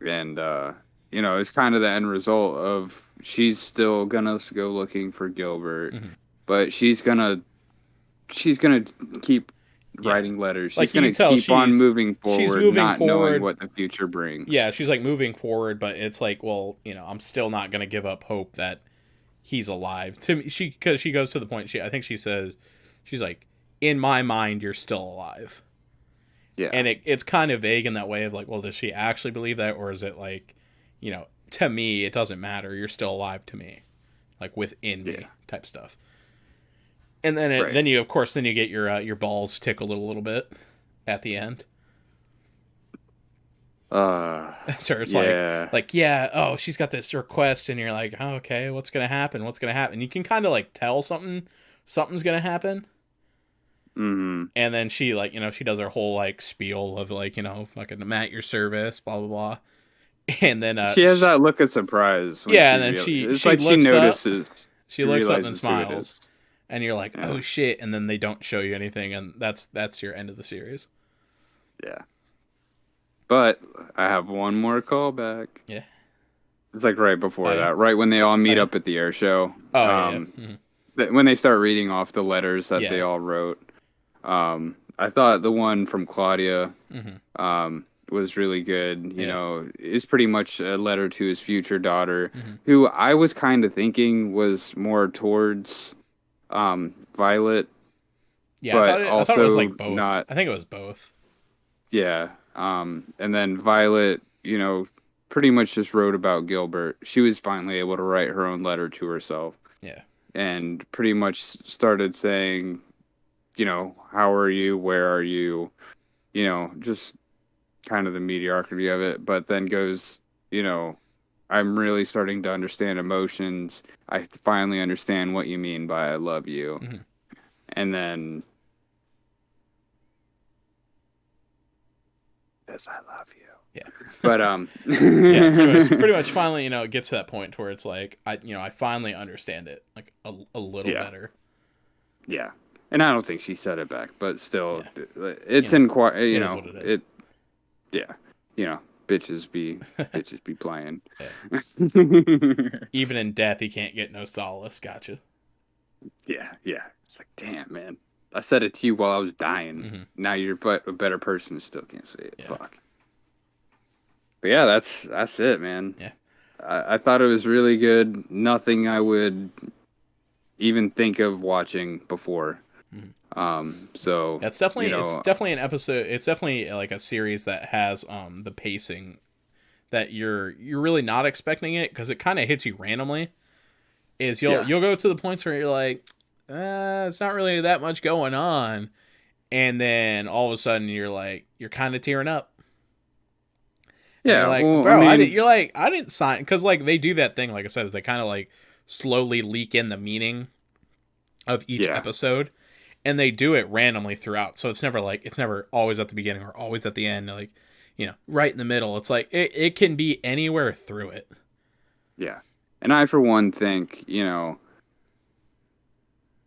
and it's kind of the end result of she's still gonna go looking for Gilbert, Mm-hmm. but she's gonna keep Yeah, writing letters. She's like you can gonna tell keep on moving she's forward, moving not knowing forward. what the future brings. Yeah, she's like moving forward, but it's like, well, I'm still not gonna give up hope that he's alive. To me, because she goes to the point. I think she says, she's like, in my mind, you're still alive, Yeah, and it's kind of vague in that way of like, well, does she actually believe that, or is it like, to me, it doesn't matter. You're still alive to me, like within yeah, me, type stuff. And then right. then you of course then you get your balls tickle a little bit at the end. Uh, So it's yeah. like yeah, oh, she's got this request, and you're like, oh, okay, what's gonna happen? What's gonna happen? You can kind of like tell something's gonna happen, Mm-hmm. and then she like she does her whole like spiel of like fucking I'm at your service, blah blah blah, and then She has that look of surprise when yeah, she and then it's she like she looks up, notices, she she looks up and realizes who it smiles, is. and you're like, Yeah, oh shit, and then they don't show you anything, and that's your end of the series. yeah. But I have one more callback. Yeah. It's like right Oh before yeah. that, right when they all Oh meet yeah. up at the air show. Oh yeah. Yeah. When they start reading off the letters that they Yeah. all wrote. I thought the one from Claudia Mm-hmm. was really good. Yeah. It's pretty much a letter to his future daughter, Mm-hmm. who I was kind of thinking was more towards Violet, Yeah, but I thought it was also like both. not. I think it was both. Yeah. And then Violet, pretty much just wrote about Gilbert. She was finally able to write her own letter to herself Yeah. and pretty much started saying, how are you? Where are you? Just kind of the mediocrity of it, but then goes, I'm really starting to understand emotions. I finally understand what you mean by I love you. Mm-hmm. And then, yes, I love you. Yeah. But, Yeah. Pretty much. Finally, it gets to that point where it's like I finally understand it like a little yeah, better. yeah. And I don't think she said it back, but still, Yeah. it's in quite, It is what it is. yeah, bitches be playing. Yeah. Even in death, he can't get no solace. Gotcha. Yeah, yeah. It's like, damn, man. I said it to you while I was dying. Mm-hmm. Now you're but a better person and still can't say it. Yeah. Fuck. But yeah, that's it, man. Yeah. I thought it was really good. Nothing I would even think of watching before. Mm-hmm. So Yeah, you it's know, definitely an episode. It's definitely like a series that has the pacing that you're really not expecting it, because it kind of hits you randomly. Is yeah, you'll go to the points where you're like, it's not really that much going on, and then all of a sudden you're kind of tearing up, and you're yeah. like, Well, I bro, mean, I didn't sign, because like they do that thing, like I said, is they kind of like slowly leak in the meaning of each yeah, episode, and they do it randomly throughout, so it's never always at the beginning or always at the end, like, right in the middle. It's like it can be anywhere through it. yeah. And I, for one, think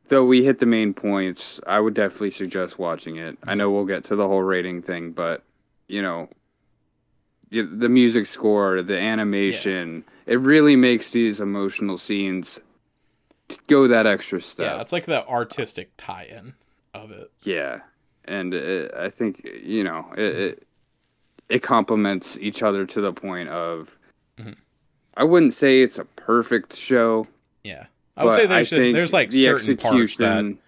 though we hit the main points, I would definitely suggest watching it. I Mhm. know we'll get to the whole rating thing, but you know, the music score, the Yeah. animation, it really makes these emotional scenes go that extra Yeah, step. it's like the artistic tie-in of it. Yeah. And I think, Mhm. it complements each other to the point of, Mhm. I wouldn't say it's a perfect show, Yeah. I would say but I there's think like the certain parts that, execution,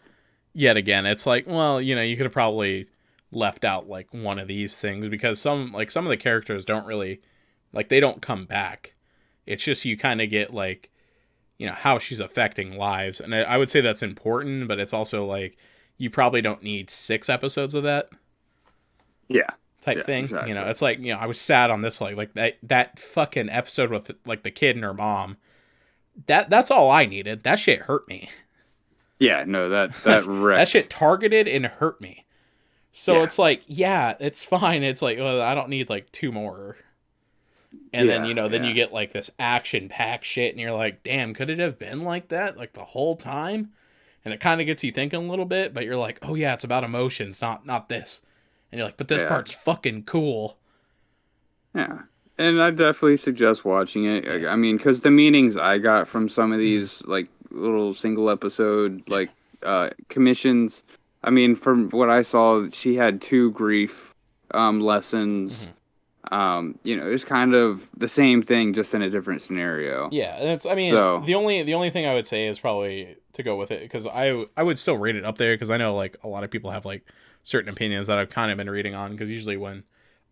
yet again, it's like, well, you could have probably left out like one of these things, because some of the characters don't really, like, they don't come back. It's just you kind of get like, how she's affecting lives, and I would say that's important, but it's also like you probably don't need 6 episodes of that yeah, type yeah, thing. exactly. It's like, I was sad on this, like that fucking episode with like the kid and her mom. That's all I needed. That shit hurt me. Yeah, no, that Like, that wrecked. shit targeted and hurt me. So Yeah, it's like, yeah, it's fine. It's like, well, I don't need like two more. And then, yeah, then you yeah, get like this action packed shit, and you're like, damn, could it have been like that like the whole time? And it kind of gets you thinking a little bit, but you're like, oh yeah, it's about emotions, not this. And you're like, but this yeah, part's fucking cool. yeah. And I definitely suggest watching it. Yeah. I mean, because the meanings I got from some of Mm-hmm. these like little single episode Yeah. commissions. I mean, from what I saw, she had two grief lessons. Mm-hmm. It's kind of the same thing, just in a different scenario. Yeah, and I mean, So the only thing I would say is probably to go with it, because I would still rate it up there, because I know like a lot of people have like certain opinions that I've kind of been reading on, because usually when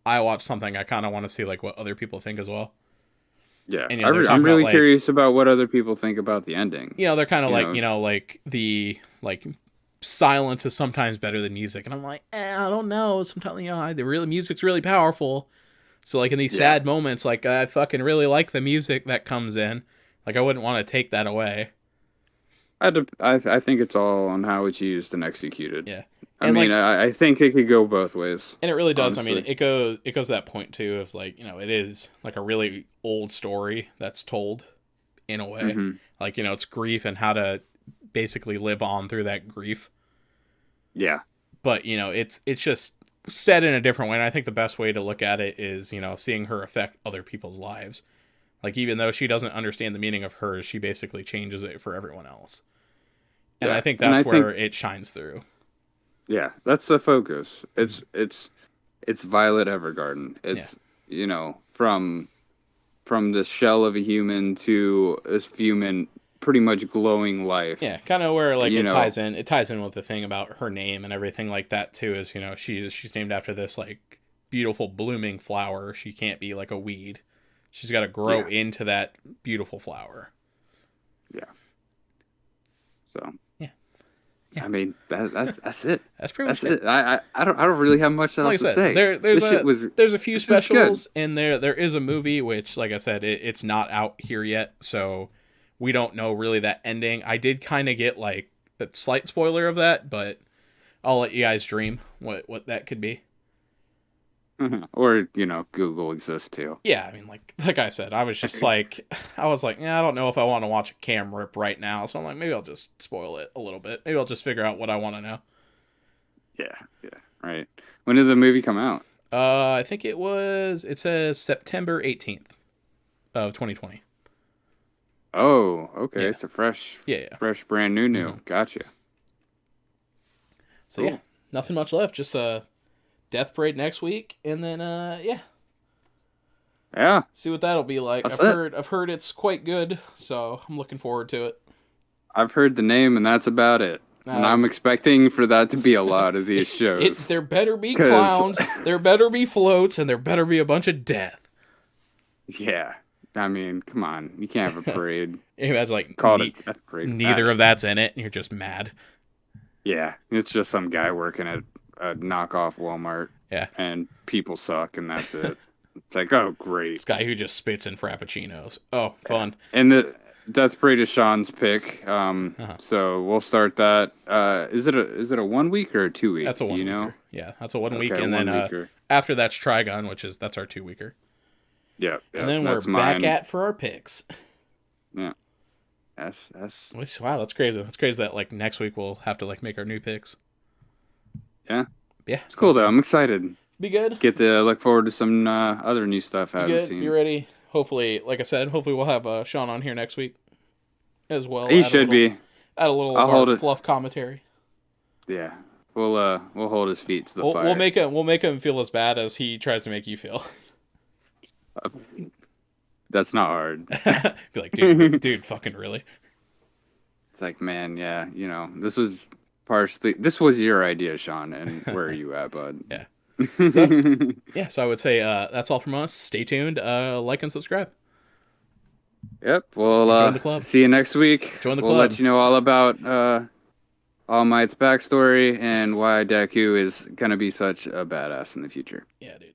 I watch something, I kind of want to see like what other people think as well. yeah, And they're I'm talking about really like, curious about what other people think about the ending. they're kind of You like, know, like the like silence is sometimes better than music, and I'm like, I don't know. Sometimes, the real music's really powerful. So like in these yeah. sad moments, like I fucking really like the music that comes in. Like I wouldn't want to take that away. I think it's all on how it's used and executed. Yeah. I And mean, like, I think it could go both ways, and it really does. I mean, honestly. it goes to that point too of like, it is like a really old story that's told in a way. Hmm. Like, it's grief and how to basically live on through that grief. Yeah, But, it's just said in a different way. And I think the best way to look at it is, seeing her affect other people's lives. Like, even though she doesn't understand the meaning of hers, she basically changes it for everyone else. And I yeah, think and I that's think where it shines through. yeah, that's the focus. Mhm. It's Violet Evergarden. Yeah. It's from the shell of a human to a human, pretty much glowing life. Yeah, kind of where like You it know, ties in. It ties in with the thing about her name and everything like that too. Is, she's named after this like beautiful blooming flower. She can't be like a weed. She's got to grow yeah, into that beautiful flower. yeah. So Yeah, yeah. I mean, that's it. That's pretty much That's it. it. I don't really have much Like I else to said, say. there's This shit was there's a few this was good. specials, and there is a movie which, like I said, it's not out here yet, so we don't know really that ending. I did kind of get like a slight spoiler of that, but I'll let you guys dream what that could be. Or, Google exists too. Yeah, I mean, like I said, I was just like, I was like, yeah, I don't know if I want to watch a cam rip right now, so I'm like, maybe I'll just spoil it a little bit. Maybe I'll just figure out what I want to know. Yeah, yeah, right. When did the movie come out? I think it says September 18th of 2020. Oh, okay. Yeah, It's a fresh, yeah, yeah. fresh, brand new, Mm-hmm. new. Gotcha. So yeah, Cool. nothing much left. Just Death Parade next week, and then yeah, Yeah, see what that'll be like. that's it. I've heard it's quite good, so I'm looking forward to it. I've heard the name, and that's about it. And I'm It's expecting for that to be a lot of these shows. there better be Because, clowns, there better be floats, and there better be a bunch of death. yeah, I mean, come on. You can't have a parade You imagine like called a death parade without neither of it. that's in it, and you're just mad. Yeah, it's just some guy working at a knockoff Walmart, Yeah, and people suck, and that's it. It's like, oh, this great. guy who just spits in frappuccinos. Oh, fun. And the Death Parade is Sean's pick. Uh-huh. So we'll start that. Is it a 1 week or a 2 week? That's a Do one you know? weeker. Yeah, that's a 1 week, Okay, and then 1 weeker. after that's Trigon, that's our 2 weeker, Yeah, and yeah, then we're that's back mine. at for our picks. Yeah, that's Wow, that's crazy. That's crazy that like next week we'll have to like make our new picks. yeah. Yeah, It's cool though. I'm excited. be good. Get to look forward to some other new stuff I Be haven't good. Be seen. ready. Hopefully, like I said, hopefully we'll have Sean on here next week as well. He should be. Add a little I'll of hold our it. fluff commentary. Yeah, we'll hold his feet to the We'll, fire. we'll make him feel as bad as he tries to make you feel. That's not hard. Be like, dude, fucking really? It's like, man, yeah, this was your idea, Sean, and where are you at, bud? Yeah. So, yeah, so I would say that's all from us. Stay tuned. Like and subscribe. Yep. Well, Join the club. see you next week. Join the We'll club. let you know all about All Might's backstory and why Deku is gonna be such a badass in the future. Yeah, dude.